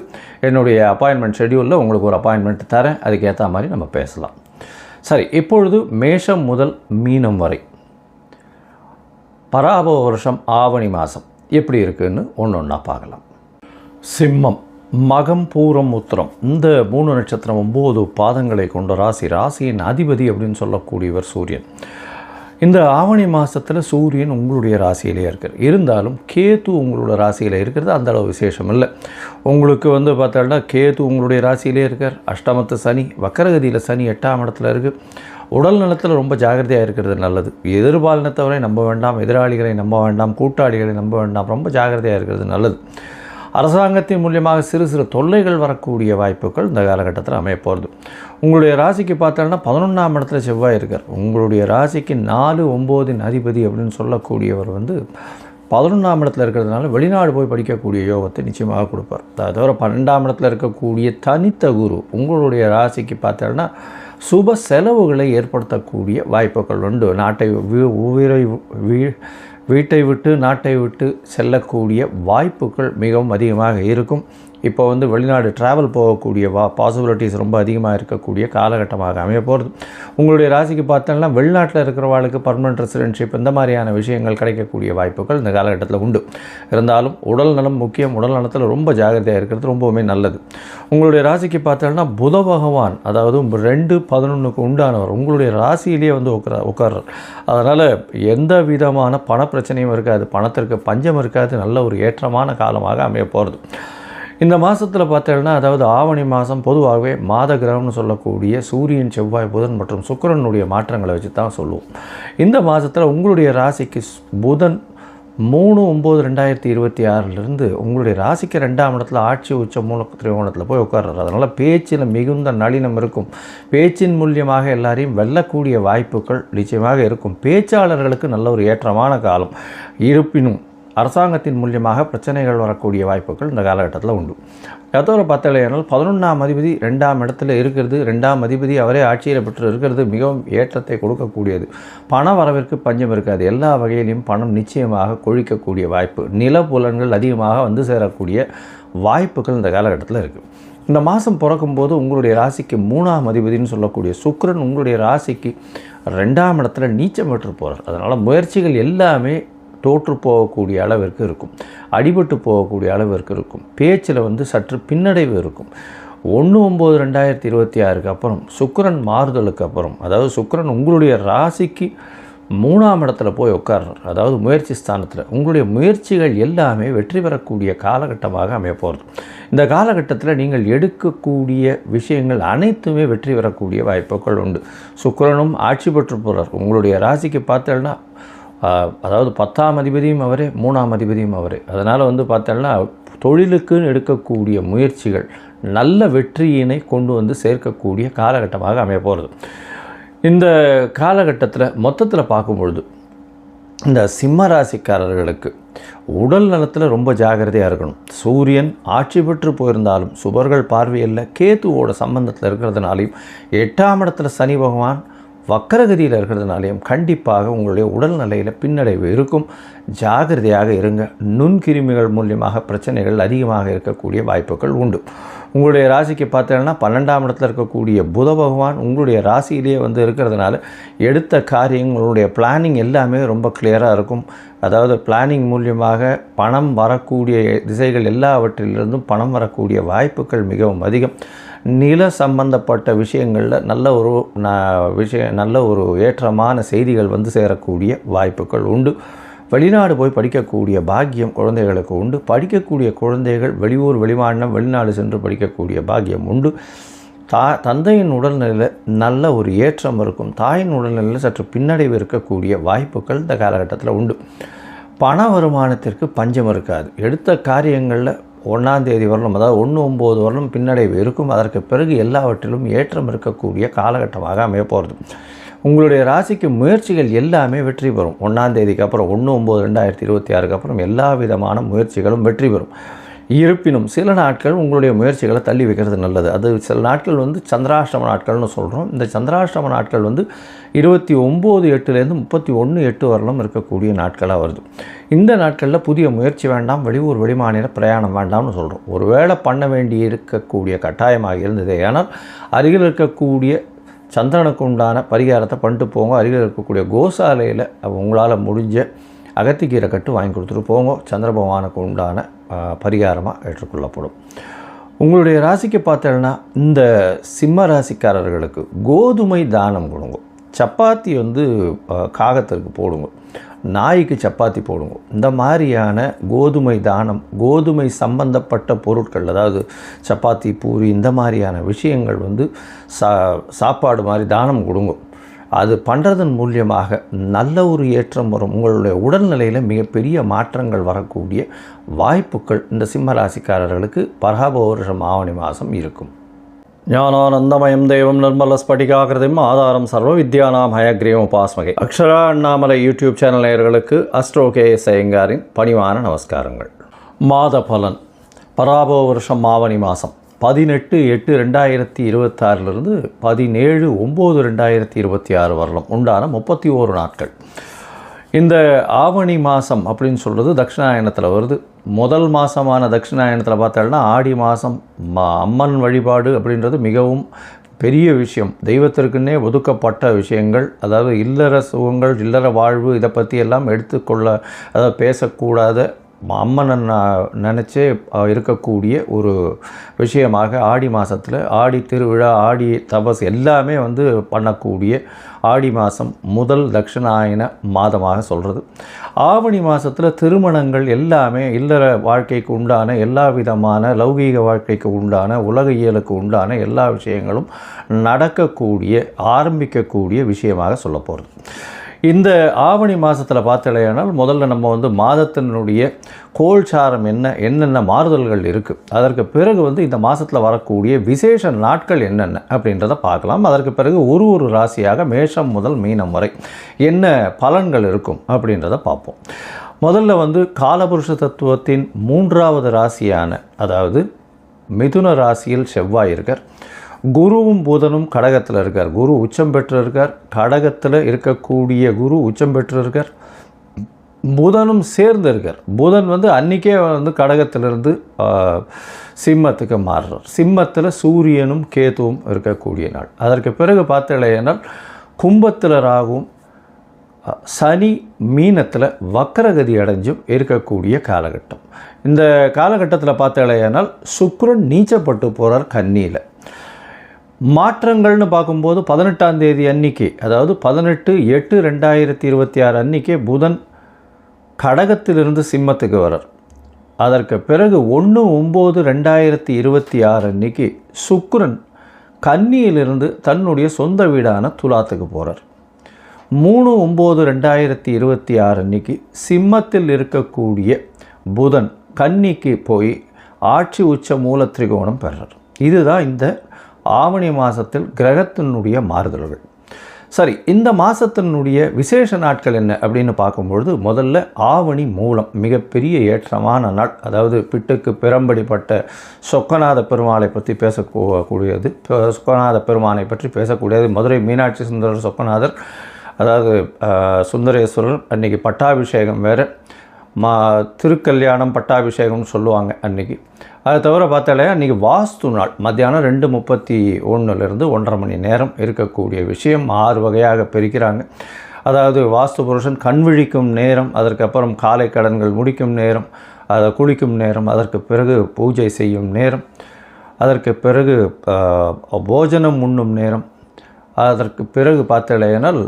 என்னுடைய அப்பாயின்மெண்ட் ஷெட்யூலில் உங்களுக்கு ஒரு அப்பாயின்மெண்ட் தரேன். அதுக்கேற்ற மாதிரி நம்ம பேசலாம். சரி, இப்பொழுது மேஷம் முதல் மீனம் வரை பராபவ வருஷம் ஆவணி மாதம் எப்படி இருக்குதுன்னு ஒன்றா பார்க்கலாம். சிம்மம், மகம், பூரம், உத்திரம் இந்த 3 நட்சத்திரம் 9 பாதங்களை கொண்ட ராசியின் அதிபதி அப்படின்னு சொல்லக்கூடியவர் சூரியன். இந்த ஆவணி மாதத்தில் சூரியன் உங்களுடைய ராசியிலே இருக்கார். இருந்தாலும் கேது உங்களோட ராசியில் இருக்கிறது அந்தளவு விசேஷம் இல்லை. உங்களுக்கு வந்து பார்த்தோம்னா கேது உங்களுடைய ராசியிலே இருக்கார். அஷ்டமத்து சனி, வக்கரகதியில் சனி 8ஆம் இடத்துல இருக்குது. உடல் நலத்தில் ரொம்ப ஜாகிரதையாக இருக்கிறது நல்லது. எதிர்பாலினத்தவரை நம்ப வேண்டாம், எதிராளிகளை நம்ப வேண்டாம், கூட்டாளிகளை நம்ப வேண்டாம், ரொம்ப ஜாகிரதையாக இருக்கிறது நல்லது. அரசாங்கத்தின் மூலியமாக சிறு சிறு தொல்லைகள் வரக்கூடிய வாய்ப்புகள் இந்த காலகட்டத்தில் அமையப்போகிறது. உங்களுடைய ராசிக்கு பார்த்தோன்னா 11ஆம் இடத்துல செவ்வாய் இருக்கார். உங்களுடைய ராசிக்கு 4, 9 அதிபதி அப்படின்னு சொல்லக்கூடியவர் வந்து 11ஆம் இடத்துல இருக்கிறதுனால வெளிநாடு போய் படிக்கக்கூடிய யோகத்தை நிச்சயமாக கொடுப்பார். அதை தவிர 12ஆம் இடத்துல இருக்கக்கூடிய தனித்த குரு உங்களுடைய ராசிக்கு பார்த்தோன்னா சுப செலவுகளை ஏற்படுத்தக்கூடிய வாய்ப்புகள் உண்டு. வீட்டை விட்டு நாட்டை விட்டு செல்லக்கூடிய வாய்ப்புகள் மிகவும் அதிகமாக இருக்கும். இப்போ வந்து வெளிநாடு ட்ராவல் போகக்கூடிய பாசிபிலிட்டிஸ் ரொம்ப அதிகமாக இருக்கக்கூடிய காலகட்டமாக அமைய போகிறது. உங்களுடைய ராசிக்கு பார்த்தோம்னா வெளிநாட்டில் இருக்கிறவாளுக்கு பர்மனெண்ட் ரெசிடென்ஷிப் இந்த மாதிரியான விஷயங்கள் கிடைக்கக்கூடிய வாய்ப்புகள் இந்த காலகட்டத்தில் உண்டு. இருந்தாலும் உடல் நலம் முக்கியம். உடல் நலத்தில் ரொம்ப ஜாகிரதையாக இருக்கிறது ரொம்பவுமே நல்லது. உங்களுடைய ராசிக்கு பார்த்தோம்னா புத பகவான் அதாவது 2-11க்கு உண்டானவர் உங்களுடைய ராசியிலேயே வந்து உட்கார்றார். அதனால் எந்த விதமான பண பிரச்சனையும் இருக்காது, பணத்திற்கு பஞ்சம் இருக்காது. நல்ல ஒரு ஏற்றமான காலமாக அமைய போகிறது. இந்த மாதத்தில் பார்த்தீங்கன்னா அதாவது ஆவணி மாதம் பொதுவாகவே மாத கிரகம்னு சொல்லக்கூடிய சூரியன், செவ்வாய், புதன் மற்றும் சுக்கிரனுடைய மாற்றங்களை வச்சு தான் சொல்லுவோம். இந்த மாதத்தில் உங்களுடைய ராசிக்கு புதன் 3/9/2026 உங்களுடைய ராசிக்கு 2ஆம் இடத்துல ஆட்சி உச்ச மூல திரிகோணத்தில் போய் உட்கார்றாரு. அதனால் பேச்சில் மிகுந்த நளினம் இருக்கும். பேச்சின் மூலியமாக எல்லாரையும் வெல்லக்கூடிய வாய்ப்புகள் நிச்சயமாக இருக்கும். பேச்சாளர்களுக்கு நல்ல ஒரு ஏற்றமான காலம். இருப்பினும் அரசாங்கத்தின் மூலியமாக பிரச்சனைகள் வரக்கூடிய வாய்ப்புகள் இந்த காலகட்டத்தில் உண்டு. அதோட பார்த்தலையானால் 11ஆம் அதிபதி 2ஆம் இடத்துல இருக்கிறது. 2ஆம் அதிபதி அவரே ஆட்சியில் பெற்று இருக்கிறது மிகவும் ஏற்றத்தை கொடுக்கக்கூடியது. பண வரவிற்கு பஞ்சம் இருக்காது. எல்லா வகையிலையும் பணம் நிச்சயமாக கொழிக்கக்கூடிய வாய்ப்பு, நிலப்புலன்கள் அதிகமாக வந்து சேரக்கூடிய வாய்ப்புகள் இந்த காலகட்டத்தில் இருக்குது. இந்த மாதம் பிறக்கும்போது உங்களுடைய ராசிக்கு 3ஆம் அதிபதினு சொல்லக்கூடிய சுக்கிரன் உங்களுடைய ராசிக்கு 2ஆம் இடத்துல நீச்சம் பெற்று போகிறார். அதனால் முயற்சிகள் எல்லாமே தோற்று போகக்கூடிய அளவிற்கு இருக்கும், அடிபட்டு போகக்கூடிய அளவிற்கு இருக்கும். பேச்சில் வந்து சற்று பின்னடைவு இருக்கும். 1/9/2026 அப்புறம் சுக்கிரன் மாறுதலுக்கு அப்புறம் அதாவது சுக்கிரன் உங்களுடைய ராசிக்கு 3ஆம் இடத்துல போய் உட்கார்றார். அதாவது முயற்சி ஸ்தானத்தில் உங்களுடைய முயற்சிகள் எல்லாமே வெற்றி பெறக்கூடிய காலகட்டமாக அமைய போகிறது. இந்த காலகட்டத்தில் நீங்கள் எடுக்கக்கூடிய விஷயங்கள் அனைத்துமே வெற்றி பெறக்கூடிய வாய்ப்புகள் உண்டு. சுக்கிரனும் ஆட்சி பெற்று போகிறார். உங்களுடைய ராசிக்கு பார்த்தோன்னா அதாவது 10ஆம் அதிபதியும் அவரே, 3ஆம் அதிபதியும் அவரே. அதனால் வந்து பார்த்தோன்னா தொழிலுக்குன்னு எடுக்கக்கூடிய முயற்சிகள் நல்ல வெற்றியினை கொண்டு வந்து சேர்க்கக்கூடிய காலகட்டமாக அமைய போகிறது. இந்த காலகட்டத்தில் மொத்தத்தில் பார்க்கும்பொழுது இந்த சிம்ம ராசிக்காரர்களுக்கு உடல் நலத்தில் ரொம்ப ஜாகிரதையாக இருக்கணும். சூரியன் ஆட்சி பெற்று போயிருந்தாலும் சுபர்கள் பார்வையில் கேதுவோட சம்பந்தத்தில் இருக்கிறதுனாலையும் 8ஆம் இடத்துல சனி பகவான் வக்கரகதியில் இருக்கிறதுனாலையும் கண்டிப்பாக உங்களுடைய உடல்நிலையில் பின்னடைவு இருக்கும். ஜாகிரதையாக இருங்க. நுண்கிருமிகள் மூலியமாக பிரச்சனைகள் அதிகமாக இருக்கக்கூடிய வாய்ப்புகள் உண்டு. உங்களுடைய ராசிக்கு பார்த்தீங்கன்னா 12ஆம் இடத்துல இருக்கக்கூடிய புத பகவான் உங்களுடைய ராசியிலேயே வந்து இருக்கிறதுனால எடுத்த காரியங்களுடைய பிளானிங் எல்லாமே ரொம்ப கிளியராக இருக்கும். அதாவது பிளானிங் மூலியமாக பணம் வரக்கூடிய திசைகள் எல்லாவற்றிலிருந்தும் பணம் வரக்கூடிய வாய்ப்புகள் மிகவும் அதிகம். நில சம்பந்தப்பட்ட விஷயங்களில் நல்ல ஒரு ஏற்றமான செய்திகள் வந்து சேரக்கூடிய வாய்ப்புகள் உண்டு. வெளிநாடு போய் படிக்கக்கூடிய பாக்கியம் குழந்தைகளுக்கு உண்டு. படிக்கக்கூடிய குழந்தைகள் வெளியூர், வெளிமாநிலம், வெளிநாடு சென்று படிக்கக்கூடிய பாக்கியம் உண்டு. தந்தையின் உடல்நிலையில் நல்ல ஒரு ஏற்றம் இருக்கும். தாயின் உடல்நிலையில் சற்று பின்னடைவு இருக்கக்கூடிய வாய்ப்புகள் இந்த காலகட்டத்தில் உண்டு. பண வருமானத்திற்கு பஞ்சம் இருக்காது. எடுத்த காரியங்களில் 1ஆம் தேதி வரலும் அதாவது 1/9 வரலும் பின்னடைவு இருக்கும். அதற்கு பிறகு எல்லாவற்றிலும் ஏற்றம் இருக்கக்கூடிய காலகட்டமாக அமைய போகிறது. உங்களுடைய ராசிக்கு முயற்சிகள் எல்லாமே வெற்றி பெறும். 1ஆம் தேதிக்கு அப்புறம் 1/9/2026 அப்புறம் எல்லா விதமான முயற்சிகளும் வெற்றி பெறும். இருப்பினும் சில நாட்கள் உங்களுடைய முயற்சிகளை தள்ளி வைக்கிறது நல்லது. அது சில நாட்கள் வந்து சந்திராஷ்டம நாட்கள்னு சொல்கிறோம். இந்த சந்திராஷ்டம நாட்கள் வந்து 29/8 31/8 வரலும் இருக்கக்கூடிய நாட்களாக வருது. இந்த நாட்களில் புதிய முயற்சி வேண்டாம், வெளியூர் வெளிமாநில பிரயாணம் வேண்டாம்னு சொல்கிறோம். ஒருவேளை பண்ண வேண்டி இருக்கக்கூடிய கட்டாயமாக இருந்தது. ஆனால் அருகில் இருக்கக்கூடிய சந்திரனுக்கு உண்டான பரிகாரத்தை பண்ணிட்டு போங்க. அருகில் இருக்கக்கூடிய கோசாலையில் உங்களால் முடிஞ்ச அகத்திக்கீரை கட்டு வாங்கி கொடுத்துட்டு போங்க. சந்திர பகவானுக்கு உண்டான பரிகாரமாக ஏற்றுக்கொள்ளப்படும். உங்களுடைய ராசிக்கு பார்த்தீங்கன்னா இந்த சிம்ம ராசிக்காரர்களுக்கு கோதுமை தானம் கொடுங்க. சப்பாத்தி வந்து காகத்திற்கு போடுங்க, நாய்க்கு சப்பாத்தி போடுங்க. இந்த மாதிரியான கோதுமை தானம், கோதுமை சம்பந்தப்பட்ட பொருட்கள் அதாவது சப்பாத்தி, பூரி இந்த மாதிரியான விஷயங்கள் வந்து சாப்பாடு மாதிரி தானம் கொடுங்க. அது பண்ணுறதன் மூலியமாக நல்ல ஒரு ஏற்றம் வரும். உங்களுடைய உடல்நிலையில் மிகப்பெரிய மாற்றங்கள் வரக்கூடிய வாய்ப்புகள் இந்த சிம்ம ராசிக்காரர்களுக்கு பராபவ வருஷம் ஆவணி மாதம் இருக்கும். ஞானானந்தமயம் தெய்வம் நிர்மல ஸ்படிகாகிருதிம் ஆதாரம் சர்வ வித்யானாம் ஹயக்ரீவம் உபாஸ்மகை. அக்ஷரா அண்ணாமலை யூடியூப் சேனல் நேயர்களுக்கு அஸ்ட்ரோ KS ஐயங்காரின் பணிவான நமஸ்காரங்கள். மாத பலன் பராபவ வருஷம் ஆவணி மாதம் 18/8/2026 17/9/2026 வரலாம் உண்டான 31 நாட்கள். இந்த ஆவணி மாதம் அப்படின்னு சொல்கிறது தட்சிணாயனத்தில் வருது. முதல் மாதமான தட்சிணாயனத்தில் பார்த்தோம்னா ஆடி மாதம் அம்மன் வழிபாடு அப்படின்றது மிகவும் பெரிய விஷயம். தெய்வத்திற்குன்னே ஒதுக்கப்பட்ட விஷயங்கள், அதாவது இல்லற சுகங்கள், இல்லற வாழ்வு, இதை பற்றி எல்லாம் எடுத்துக்கொள்ள, அதாவது பேசக்கூடாத அம்மனை நினச்சே இருக்கக்கூடிய ஒரு விஷயமாக ஆடி மாதத்தில் ஆடி திருவிழா, ஆடி தபஸ் எல்லாமே பண்ணக்கூடிய ஆடி மாதம் முதல் தட்சிணாயன மாதமாக சொல்கிறது. ஆவணி மாதத்தில் திருமணங்கள் எல்லாமே இல்லற வாழ்க்கைக்கு உண்டான எல்லா விதமான லௌகீக வாழ்க்கைக்கு உண்டான உலக இயலுக்கு உண்டான எல்லா விஷயங்களும் நடக்கக்கூடிய ஆரம்பிக்கக்கூடிய விஷயமாக சொல்ல போகிறது. இந்த ஆவணி மாதத்தில் பார்த்தலையானால் முதல்ல நம்ம மாதத்தினுடைய கோல்சாரம் என்னென்ன மாறுதல்கள் இருக்குது, அதற்கு பிறகு இந்த மாதத்தில் வரக்கூடிய விசேஷ நாட்கள் என்னென்ன அப்படின்றத பார்க்கலாம். அதற்கு பிறகு ஒரு ராசியாக மேஷம் முதல் மீனம் வரை என்ன பலன்கள் இருக்கும் அப்படின்றத பார்ப்போம். முதல்ல காலபுருஷ தத்துவத்தின் 3வது ராசியான, அதாவது மிதுன ராசியில் செவ்வாய் இருக்கார். குருவும் புதனும் கடகத்தில் இருக்கார். குரு உச்சம் பெற்று இருக்கார். கடகத்தில் இருக்கக்கூடிய குரு உச்சம் பெற்று இருக்கார். புதனும் சேர்ந்து இருக்கார். புதன் அன்றைக்கே கடகத்திலிருந்து சிம்மத்துக்கு மாறுறார். சிம்மத்தில் சூரியனும் கேதுவும் இருக்கக்கூடிய நாள். அதற்கு பிறகு பார்த்தலையானால் கும்பத்தில் ராகுவும் சனி மீனத்தில் வக்கரகதி அடைஞ்சும் இருக்கக்கூடிய காலகட்டம். இந்த காலகட்டத்தில் பார்த்தலையானால் சுக்கிரன் நீச்சப்பட்டு போகிறார் கன்னியில். மாற்றங்கள்னு பார்க்கும்போது 18ஆம் தேதி அன்றைக்கி, அதாவது 18/8/2026 அன்றைக்கே புதன் கடகத்திலிருந்து சிம்மத்துக்கு வரார். அதற்கு பிறகு 1/9/2026 அன்றைக்கி சுக்கிரன் கன்னியிலிருந்து தன்னுடைய சொந்த வீடான துலாத்துக்கு போகிறார். 3/9/2026 அன்றைக்கி சிம்மத்தில் இருக்கக்கூடிய புதன் கன்னிக்கு போய் ஆட்சி உச்ச மூல திரிகோணம் பெறார். இதுதான் இந்த ஆவணி மாதத்தில் கிரகத்தினுடைய மாறுதல்கள். சரி, இந்த மாதத்தினுடைய விசேஷ நாட்கள் என்ன அப்படின்னு பார்க்கும்பொழுது முதல்ல ஆவணி மூலம் மிகப்பெரிய ஏற்றமான நாள். அதாவது பிட்டுக்கு பிறம்படிப்பட்ட சொக்கநாத பெருமாளை பற்றி பேசக்கூடியது. சொக்கநாத பெருமானை பற்றி பேசக்கூடியது. மதுரை மீனாட்சி சுந்தரர் சொக்கநாதர், அதாவது சுந்தரேஸ்வரர். அன்றைக்கி பட்டாபிஷேகம் வேறு, திருக்கல்யாணம் பட்டாபிஷேகம்னு சொல்லுவாங்க அன்றைக்கி. அதை தவிர பார்த்தாலே அன்றைக்கி வாஸ்து நாள். மத்தியானம் 2:31 1:30 மணி நேரம் இருக்கக்கூடிய விஷயம் 6 வகையாக பிரிக்கிறாங்க. அதாவது வாஸ்து புருஷன் கண் விழிக்கும் நேரம், அதற்கப்புறம் காலை கடன்கள் முடிக்கும் நேரம், அதை குளிக்கும் நேரம், அதற்கு பிறகு பூஜை செய்யும் நேரம், அதற்கு பிறகு போஜனம் உண்ணும் நேரம், அதற்கு பிறகு பார்த்தலையினால்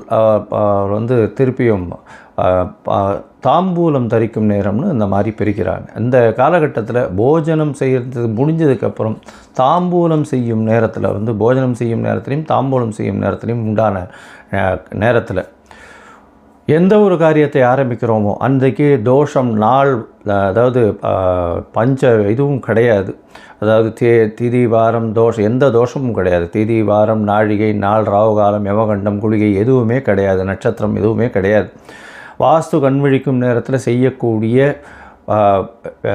திருப்பியும் தாம்பூலம் தரிக்கும் நேரம்னு இந்த மாதிரி பிரிக்கிறாங்க. இந்த காலகட்டத்தில் போஜனம் செய்கிறது முடிஞ்சதுக்கப்புறம் தாம்பூலம் செய்யும் நேரத்தில் போஜனம் செய்யும் நேரத்துலையும் தாம்பூலம் செய்யும் நேரத்துலையும் உண்டான நேரத்தில் எந்த ஒரு காரியத்தை ஆரம்பிக்கிறோமோ அன்றைக்கு தோஷம் நாள், அதாவது இதுவும் கிடையாது. அதாவது திதி வாரம் தோஷம், எந்த தோஷமும் கிடையாது. திதி வாரம் நாழிகை நாள் ராவுகாலம் யமகண்டம் குளிகை எதுவுமே கிடையாது. நட்சத்திரம் எதுவுமே கிடையாது. வாஸ்து கண்விழிக்கும் நேரத்தில் செய்யக்கூடிய,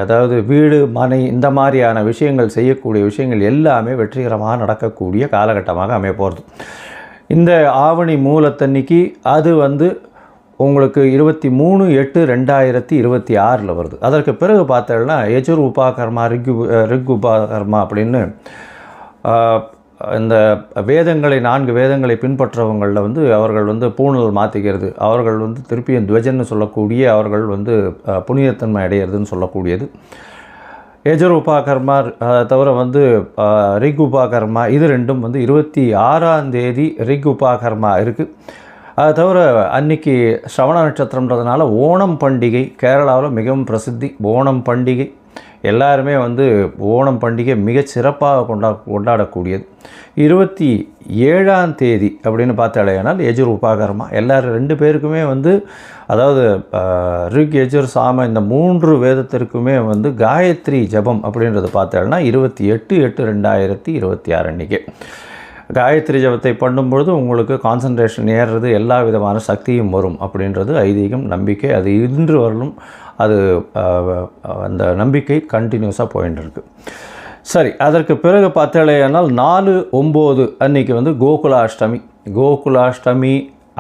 அதாவது வீடு மனை இந்த மாதிரியான விஷயங்கள் செய்யக்கூடிய விஷயங்கள் எல்லாமே வெற்றிகரமாக நடக்கக்கூடிய காலகட்டமாக அமைய போகிறது. இந்த ஆவணி மூலத்தன்னைக்கு அது உங்களுக்கு 23/8/2026 வருது. அதற்கு பிறகு பார்த்தோம்னா யஜுர் உபாகர்மா, ரிக் உபாகர்மா அப்படின்னு இந்த வேதங்களை 4 வேதங்களை பின்பற்றவங்களில் அவர்கள் பூணல் மாற்றிக்கிறது, அவர்கள் திருப்பியும் துவஜன்னு சொல்லக்கூடிய, அவர்கள் புனிதத்தன்மை அடையிறதுன்னு சொல்லக்கூடியது. யஜுர் உபாகர்மா தவிர ரிக் உபாகர்மா, இது ரெண்டும் 26ஆம் தேதி ரிக் உபாகர்மா இருக்குது. அதை தவிர அன்றைக்கி ஸ்ரவண நட்சத்திரம்ன்றதுனால ஓணம் பண்டிகை கேரளாவில் மிகவும் பிரசித்தி. ஓணம் பண்டிகை எல்லாருமே வந்து ஓணம் பண்டிகை மிகச் சிறப்பாக கொண்டாடக்கூடியது. 27ஆம் தேதி அப்படின்னு பார்த்தாலேனால் யஜுர் உபாகரமா எல்லாரும் 2 பேருக்குமே வந்து, அதாவது ரிக் யஜுர் சாம இந்த 3 வேதத்திற்குமே வந்து காயத்ரி ஜபம் அப்படின்றது பார்த்தாலும்னா 28/8/2026 அன்றைக்கி காயத்ரி ஜபத்தை பண்ணும்பொழுது உங்களுக்கு கான்சன்ட்ரேஷன் ஏறுறது, எல்லா விதமான சக்தியும் வரும் அப்படின்றது ஐதீகம், நம்பிக்கை. அது இன்று வரலும் அது அந்த நம்பிக்கை கண்டினியூஸாக போயின்னு இருக்கு. சரி, அதற்கு பிறகு பார்த்தாலேயானால் 4/9 அன்றைக்கி வந்து கோகுலாஷ்டமி,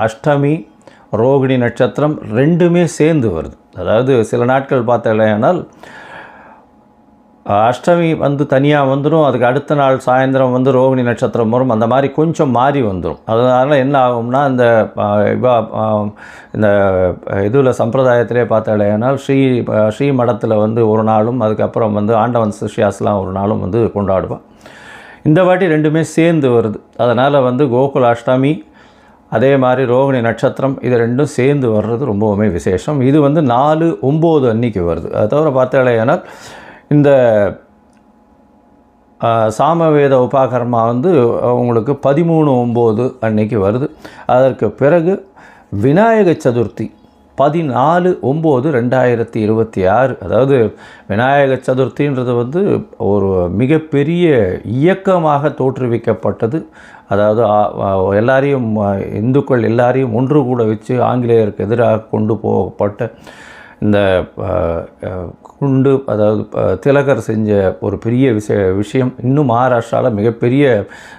அஷ்டமி, ரோகிணி நட்சத்திரம் 2மே சேர்ந்து வருது. அதாவது சில நாட்கள் பார்த்தாலேயானால் அஷ்டமி வந்து தனியாக வந்துடும், அதுக்கு அடுத்த நாள் சாயந்தரம் வந்து ரோகிணி நட்சத்திரம் வரும், அந்த மாதிரி கொஞ்சம் மாறி வந்துடும். அதனால் என்ன ஆகும்னா, இந்த இதில் சம்பிரதாயத்திலே பார்த்தாலேனால் ஸ்ரீ மடத்தில் வந்து ஒரு நாளும், அதுக்கப்புறம் வந்து ஆண்டவன் சிஷ்யாஸ்லாம் ஒரு நாளும் வந்து கொண்டாடுவான். இந்த வாட்டி 2மே சேர்ந்து வருது. அதனால் வந்து கோகுலாஷ்டமி அதே மாதிரி ரோகிணி நட்சத்திரம் இது 2ம் சேர்ந்து வர்றது ரொம்பவுமே விசேஷம். இது வந்து 4/9 அன்றைக்கி வருது. அது தவிர பார்த்தாலேனால் இந்த சாமவேத உபாகர்மா வந்து உங்களுக்கு 13/9 அன்னைக்கு வருது. அதற்கு பிறகு விநாயக சதுர்த்தி 14/9/2026. அதாவது விநாயக சதுர்த்தின்றது வந்து ஒரு மிகப்பெரிய இயக்கமாக தோற்றுவிக்கப்பட்டது. அதாவது எல்லாரையும் இந்துக்கள் எல்லாரையும் ஒன்று கூட வச்சு ஆங்கிலேயருக்கு எதிராக கொண்டு போகப்பட்ட இந்த குண்டு, அதாவது திலகர் செஞ்ச ஒரு பெரிய விஷயம். இன்னும் மகாராஷ்டிராவில் மிகப்பெரிய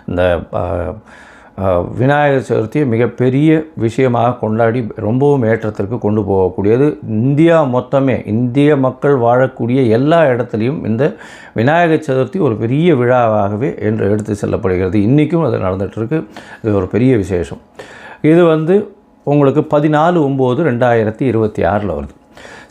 இந்த விநாயகர் சதுர்த்தியை மிகப்பெரிய விஷயமாக கொண்டாடி ரொம்பவும் ஏற்றத்திற்கு கொண்டு போகக்கூடியது. இந்திய மக்கள் வாழக்கூடிய எல்லா இடத்துலையும் இந்த விநாயகர் சதுர்த்தி ஒரு பெரிய விழாவாகவே என்று எடுத்து செல்லப்படுகிறது. இன்றைக்கும் அது நடந்துகிட்ருக்கு. இது ஒரு பெரிய விசேஷம். இது வந்து உங்களுக்கு 14/9/2026 வருது.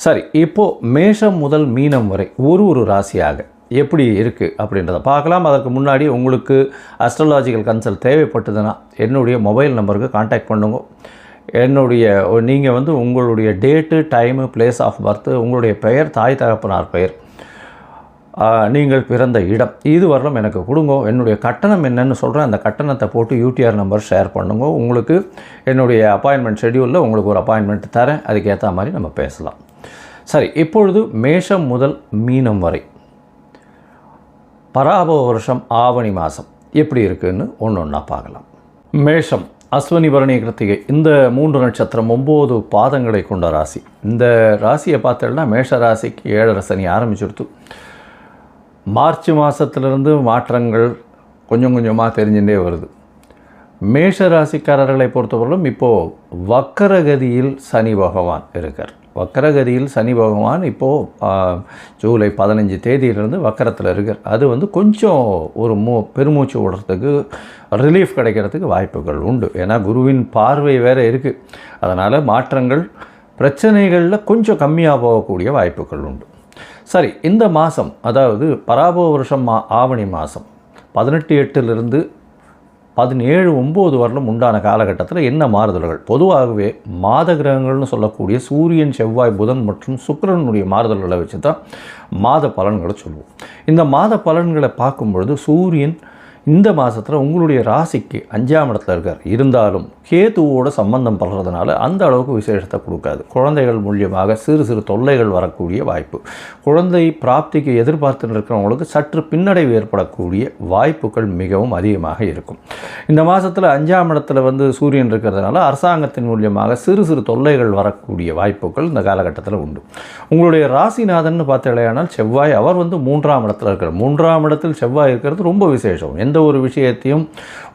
சரி, இப்போது மேஷம் முதல் மீனம் வரை ஒரு ராசியாக எப்படி இருக்குது அப்படின்றத பார்க்கலாம். அதற்கு முன்னாடி உங்களுக்கு அஸ்ட்ராலாஜிக்கல் கன்சல்ட் தேவைப்பட்டதுன்னா என்னுடைய மொபைல் நம்பருக்கு கான்டாக்ட் பண்ணுங்க. நீங்கள் வந்து உங்களுடைய date, time, place of birth, உங்களுடைய பெயர், தாய் தகப்பனார் பெயர், நீங்கள் பிறந்த இடம், இது வரலும் எனக்கு கொடுங்க. என்னுடைய கட்டணம் என்னென்னு சொல்கிறேன். அந்த கட்டணத்தை போட்டு யூடிஆர் நம்பர் ஷேர் பண்ணுங்க. உங்களுக்கு என்னுடைய அப்பாயின்மெண்ட் ஷெட்யூலில் உங்களுக்கு ஒரு அப்பாயின்மெண்ட் தரேன். அதுக்கேற்ற மாதிரி நம்ம பேசலாம். சரி, இப்பொழுது மேஷம் முதல் மீனம் வரை பராபவ வருஷம் ஆவணி மாதம் எப்படி இருக்குதுன்னு ஒன்றா பார்க்கலாம். மேஷம் அஸ்வினி, பரணி, கிருத்திகை இந்த 3 நட்சத்திரம் 9 பாதங்களை கொண்ட ராசி. இந்த ராசியை பார்த்தோம்னா மேஷ ராசிக்கு 7 சனி ஆரம்பிச்சுடுத்து. மார்ச் மாதத்திலிருந்து மாற்றங்கள் கொஞ்சம் கொஞ்சமாக தெரிஞ்சுட்டே வருது. மேஷ ராசிக்காரர்களை பொறுத்தவரையிலும் இப்போது வக்கரகதியில் சனி பகவான் இருக்கார். வக்கரகதியில் சனி பகவான் இப்போது ஜூலை 15 தேதியிலிருந்து வக்கரத்தில் இருக்கார். அது வந்து கொஞ்சம் ஒரு பெருமூச்சு விடுறதுக்கு, ரிலீஃப் கிடைக்கிறதுக்கு வாய்ப்புகள் உண்டு. ஏன்னா குருவின் பார்வை வேறு இருக்குது. அதனால் மாற்றங்கள், பிரச்சனைகளில் கொஞ்சம் கம்மியாக போகக்கூடிய வாய்ப்புகள் உண்டு. சரி, இந்த மாதம், அதாவது பராபவ வருஷம் ஆவணி மாதம் 18/8 17/9 வரலும் உண்டான காலகட்டத்தில் என்ன மாறுதல்கள்? பொதுவாகவே மாத கிரகங்கள்னு சொல்லக்கூடிய சூரியன், செவ்வாய், புதன் மற்றும் சுக்கிரனுடைய மாறுதல்களை வச்சு தான் மாத பலன்களை சொல்லுவோம். இந்த மாத பலன்களை பார்க்கும்பொழுது சூரியன் இந்த மாதத்தில் உங்களுடைய ராசிக்கு 5ஆம் இடத்துல இருக்கார். இருந்தாலும் கேதுவோட சம்பந்தம் படுறதுனால அந்த அளவுக்கு விசேஷத்தை கொடுக்காது. குழந்தைகள் மூலியமாக சிறு தொல்லைகள் வரக்கூடிய வாய்ப்பு, குழந்தை பிராப்திக்கு எதிர்பார்த்து இருக்கிறவங்களுக்கு சற்று பின்னடைவு ஏற்படக்கூடிய வாய்ப்புகள் மிகவும் அதிகமாக இருக்கும். இந்த மாதத்தில் 5ஆம் இடத்துல வந்து சூரியன் இருக்கிறதுனால அரசாங்கத்தின் மூலியமாக சிறு தொல்லைகள் வரக்கூடிய வாய்ப்புகள் இந்த காலகட்டத்தில் உண்டு. உங்களுடைய ராசிநாதன் பார்த்தீங்கன்னா செவ்வாய், அவர் வந்து 3ஆம் இடத்துல இருக்கிறார். 3ஆம் இடத்தில் செவ்வாய் இருக்கிறது ரொம்ப விசேஷம். எந்த ஒரு விஷயத்தையும்,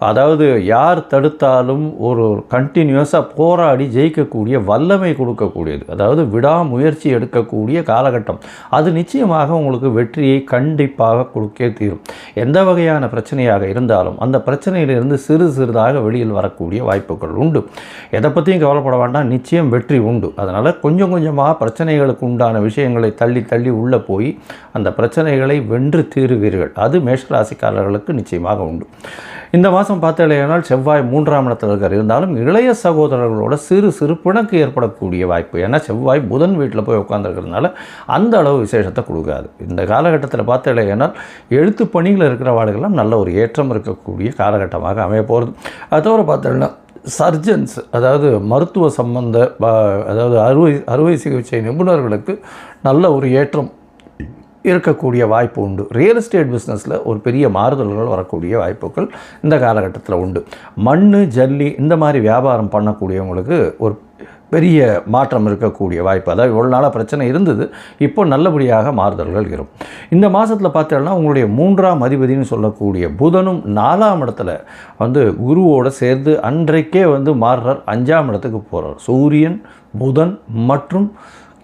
அதாவது யார் தடுத்தாலும் ஒரு கண்டினியூஸாக போராடி ஜெயிக்கக்கூடிய வல்லமை கொடுக்கக்கூடியது. அதாவது விடாமுயற்சி எடுக்கக்கூடிய காலகட்டம். அது நிச்சயமாக உங்களுக்கு வெற்றியை கண்டிப்பாக கொடுக்கே தீரும். எந்த வகையான பிரச்சனையாக இருந்தாலும் அந்த பிரச்சனையிலிருந்து சிறிதாக வெளியில் வரக்கூடிய வாய்ப்புகள் உண்டு. எதை பற்றியும் கவலைப்பட வேண்டாம், நிச்சயம் வெற்றி உண்டு. அதனால் கொஞ்சம் கொஞ்சமாக பிரச்சனைகளுக்கு உண்டான விஷயங்களை தள்ளி உள்ளே போய் அந்த பிரச்சனைகளை வென்று தீருவீர்கள். அது மேஷராசிக்காரர்களுக்கு நிச்சயமாக உண்டு. இந்த மாதம் பார்த்தீங்கன்னா செவ்வாய் 3ஆம் இடத்துல இருக்கார். இருந்தாலும் இளைய சகோதரர்களோட சிறு சிறு பிணக்கு ஏற்படக்கூடிய வாய்ப்பு. ஏன்னா செவ்வாய் புதன் வீட்டில் போய் உட்காந்துருக்கிறதுனால அந்த அளவு விசேஷத்தை கொடுக்காது. இந்த காலகட்டத்தில் பார்த்தீங்கன்னா எழுத்து பணியில் இருக்கிறவாளுகெல்லாம் நல்ல ஒரு ஏற்றம் இருக்கக்கூடிய காலகட்டமாக அமைய போகிறது. அது தவிர பார்த்தீங்கன்னா சர்ஜன்ஸ், அதாவது மருத்துவ சம்பந்த அதாவது அறுவை சிகிச்சை நிபுணர்களுக்கு நல்ல ஒரு ஏற்றம் இருக்கக்கூடிய வாய்ப்பு உண்டு. ரியல் எஸ்டேட் பிஸ்னஸில் ஒரு பெரிய மாறுதல்கள் வரக்கூடிய வாய்ப்புகள் இந்த காலகட்டத்தில் உண்டு. மண், ஜல்லி இந்த மாதிரி வியாபாரம் பண்ணக்கூடியவங்களுக்கு ஒரு பெரிய மாற்றம் இருக்கக்கூடிய வாய்ப்பு. அதாவது இவ்வளோ நாளாக பிரச்சனை இருந்தது, இப்போ நல்லபடியாக மாறுதல்கள் இருக்கும். இந்த மாதத்தில் பார்த்தீங்கன்னா உங்களுடைய 3ஆம் அதிபதினு சொல்லக்கூடிய புதனும் 4ஆம் இடத்துல குருவோடு சேர்ந்து அன்றைக்கே மாறுறார், 5ஆம் இடத்துக்கு போகிறார். சூரியன், புதன் மற்றும்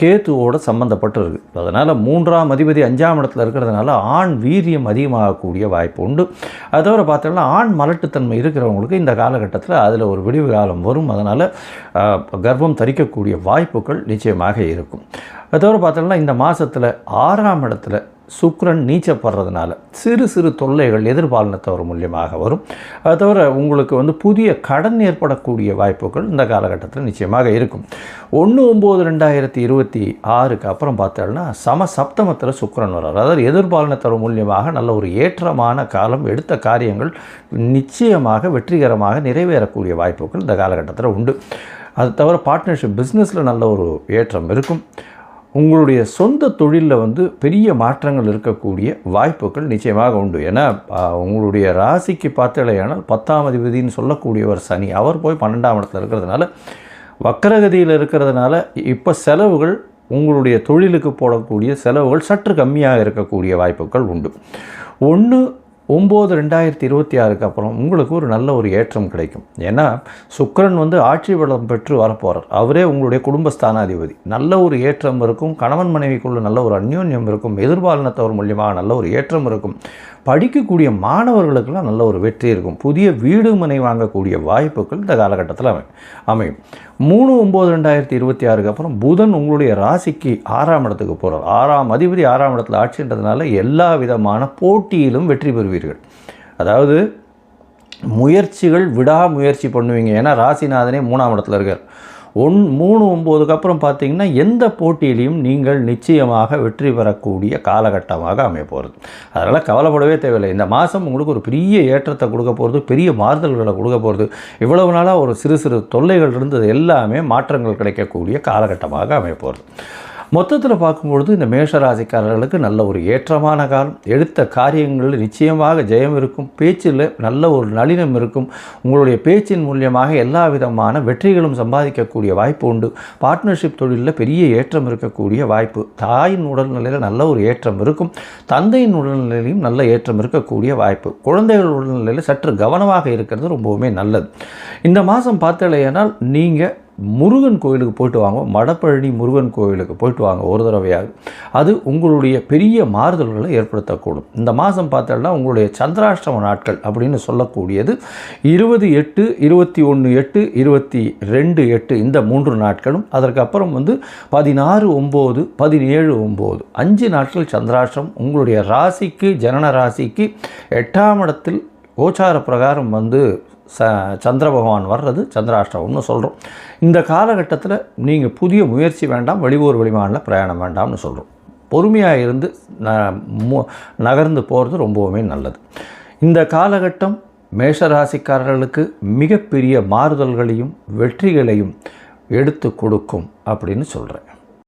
கேத்துவோடு சம்மந்தப்பட்டு இருக்குது. அதனால் 3ஆம் அதிபதி 5ஆம் இடத்துல இருக்கிறதுனால ஆண் வீரியம் அதிகமாகக்கூடிய வாய்ப்பு உண்டு. அது தவிர பார்த்தோம்னா ஆண் மலட்டுத்தன்மை இருக்கிறவங்களுக்கு இந்த காலகட்டத்தில் அதில் ஒரு விடிவு காலம் வரும். அதனால் கர்ப்பம் தரிக்கக்கூடிய வாய்ப்புகள் நிச்சயமாக இருக்கும். அது தவிர பார்த்தோம்னா இந்த மாதத்தில் 6ஆம் இடத்துல சுக்கிரன் நீச்சப்படுறதுனால சிறு சிறு தொல்லைகள் எதிர்பாலினத்தவர் மூலியமாக வரும். அது தவிர உங்களுக்கு புதிய கடன் ஏற்படக்கூடிய வாய்ப்புகள் இந்த காலகட்டத்தில் நிச்சயமாக இருக்கும். 1/9/2026 அப்புறம் பார்த்தோம்னா சப்தமத்தில் சுக்கிரன் வர்றார். அதாவது எதிர்பாலினத்தவர் மூலியமாக நல்ல ஒரு ஏற்றமான காலம், எடுத்த காரியங்கள் நிச்சயமாக வெற்றிகரமாக நிறைவேறக்கூடிய வாய்ப்புகள் இந்த காலகட்டத்தில் உண்டு. அது தவிர பார்ட்னர்ஷிப் பிஸ்னஸில் நல்ல ஒரு ஏற்றம் இருக்கும். உங்களுடைய சொந்த தொழிலில் பெரிய மாற்றங்கள் இருக்கக்கூடிய வாய்ப்புகள் நிச்சயமாக உண்டு. ஏன்னா உங்களுடைய ராசிக்கு பார்த்தலையானால் 10ஆம் அதிபதினு சொல்லக்கூடியவர் சனி, அவர் போய் 12ஆம் இடத்துல இருக்கிறதுனால வக்கரகதியில் இருக்கிறதுனால இப்போ செலவுகள், உங்களுடைய தொழிலுக்கு போடக்கூடிய செலவுகள் சற்று கம்மியாக இருக்கக்கூடிய வாய்ப்புகள் உண்டு. 1/9/2026 அப்புறம் உங்களுக்கு ஒரு நல்ல ஒரு ஏற்றம் கிடைக்கும். ஏன்னா சுக்கிரன் ஆட்சி பலம் பெற்று வரப்போகிறார். அவரே உங்களுடைய குடும்பஸ்தானாதிபதி. நல்ல ஒரு ஏற்றம் இருக்கும். கணவன் மனைவிக்குள்ள நல்ல ஒரு அந்யோன்யம் இருக்கும். எதிர்பாலினத்தவர் மூலியமாக நல்ல ஒரு ஏற்றம் இருக்கும். படிக்கக்கூடிய மாணவர்களுக்கெல்லாம் நல்ல ஒரு வெற்றி இருக்கும். புதிய வீடு மனை வாங்கக்கூடிய வாய்ப்புகள் இந்த காலகட்டத்தில் அமையும். 3/9/2026 அப்புறம் புதன் உங்களுடைய ராசிக்கு 6ஆம் இடத்துக்கு போகிறார். 6ஆம் அதிபதி 6ஆம் இடத்துல ஆட்சின்றதுனால எல்லா விதமான போட்டியிலும் வெற்றி பெறுவீர்கள். அதாவது முயற்சிகள் விடாமுயற்சி பண்ணுவீங்க. ஏன்னா ராசிநாதனே 3ஆம் இடத்துல இருக்கார். 3/9 அப்புறம் பார்த்தீங்கன்னா எந்த போட்டியிலையும் நீங்கள் நிச்சயமாக வெற்றி பெறக்கூடிய காலகட்டமாக அமைய போகிறது. அதனால் கவலைப்படவே தேவையில்லை. இந்த மாதம் உங்களுக்கு ஒரு பெரிய ஏற்றத்தை கொடுக்க போகிறது, பெரிய மாறுதல்களை கொடுக்க போகிறது. இவ்வளவு நாளாக ஒரு சிறு சிறு தொல்லைகள் இருந்தது எல்லாமே மாற்றங்கள் கிடைக்கக்கூடிய காலகட்டமாக அமைய போகிறது. மொத்தத்தில் பார்க்கும்பொழுது இந்த மேஷராசிக்காரர்களுக்கு நல்ல ஒரு ஏற்றமான காலம். எடுத்த காரியங்களில் நிச்சயமாக ஜெயம் இருக்கும். பேச்சில் நல்ல ஒரு நளினம் இருக்கும். உங்களுடைய பேச்சின் மூலியமாக எல்லா விதமான வெற்றிகளும் சம்பாதிக்கக்கூடிய வாய்ப்பு உண்டு. பார்ட்னர்ஷிப் தொழிலில் பெரிய ஏற்றம் இருக்கக்கூடிய வாய்ப்பு. தாயின் உடல்நிலையில் நல்ல ஒரு ஏற்றம் இருக்கும். தந்தையின் உடல்நிலையிலும் நல்ல ஏற்றம் இருக்கக்கூடிய வாய்ப்பு. குழந்தைகள் உடல்நிலையில் சற்று கவனமாக இருக்கிறது ரொம்பவுமே நல்லது. இந்த மாதம் பார்த்தலையானால் நீங்கள் முருகன் கோயிலுக்கு போயிட்டு வாங்க. மடப்பழனி முருகன் கோயிலுக்கு போயிட்டு வாங்க ஒரு தடவையாக. அது உங்களுடைய பெரிய மாறுதல்களை ஏற்படுத்தக்கூடும். இந்த மாதம் பார்த்தோம்னா உங்களுடைய சந்திராஷ்டம நாட்கள் அப்படின்னு சொல்லக்கூடியது 20/8, 21/8, 22/8 இந்த 3 நாட்களும். அதற்கப்புறம் 16/9, 17/9 5 நாட்கள் சந்திராஷ்டம். உங்களுடைய ராசிக்கு, ஜனன ராசிக்கு 8ஆம் இடத்தில் கோச்சார பிரகாரம் சந்திர பகவான் வர்றது சந்திராஷ்டமம்னு சொல்கிறோம். இந்த காலகட்டத்தில் நீங்கள் புதிய முயற்சி வேண்டாம், வெளியூர் வெளிமாநில பிரயாணம் வேண்டாம்னு சொல்கிறோம். பொறுமையாக இருந்து நகர்ந்து போகிறது ரொம்பவுமே நல்லது. இந்த காலகட்டம் மேஷராசிக்காரர்களுக்கு மிகப்பெரிய மாறுதல்களையும் வெற்றிகளையும் எடுத்து கொடுக்கும் அப்படின்னு சொல்கிறேன்.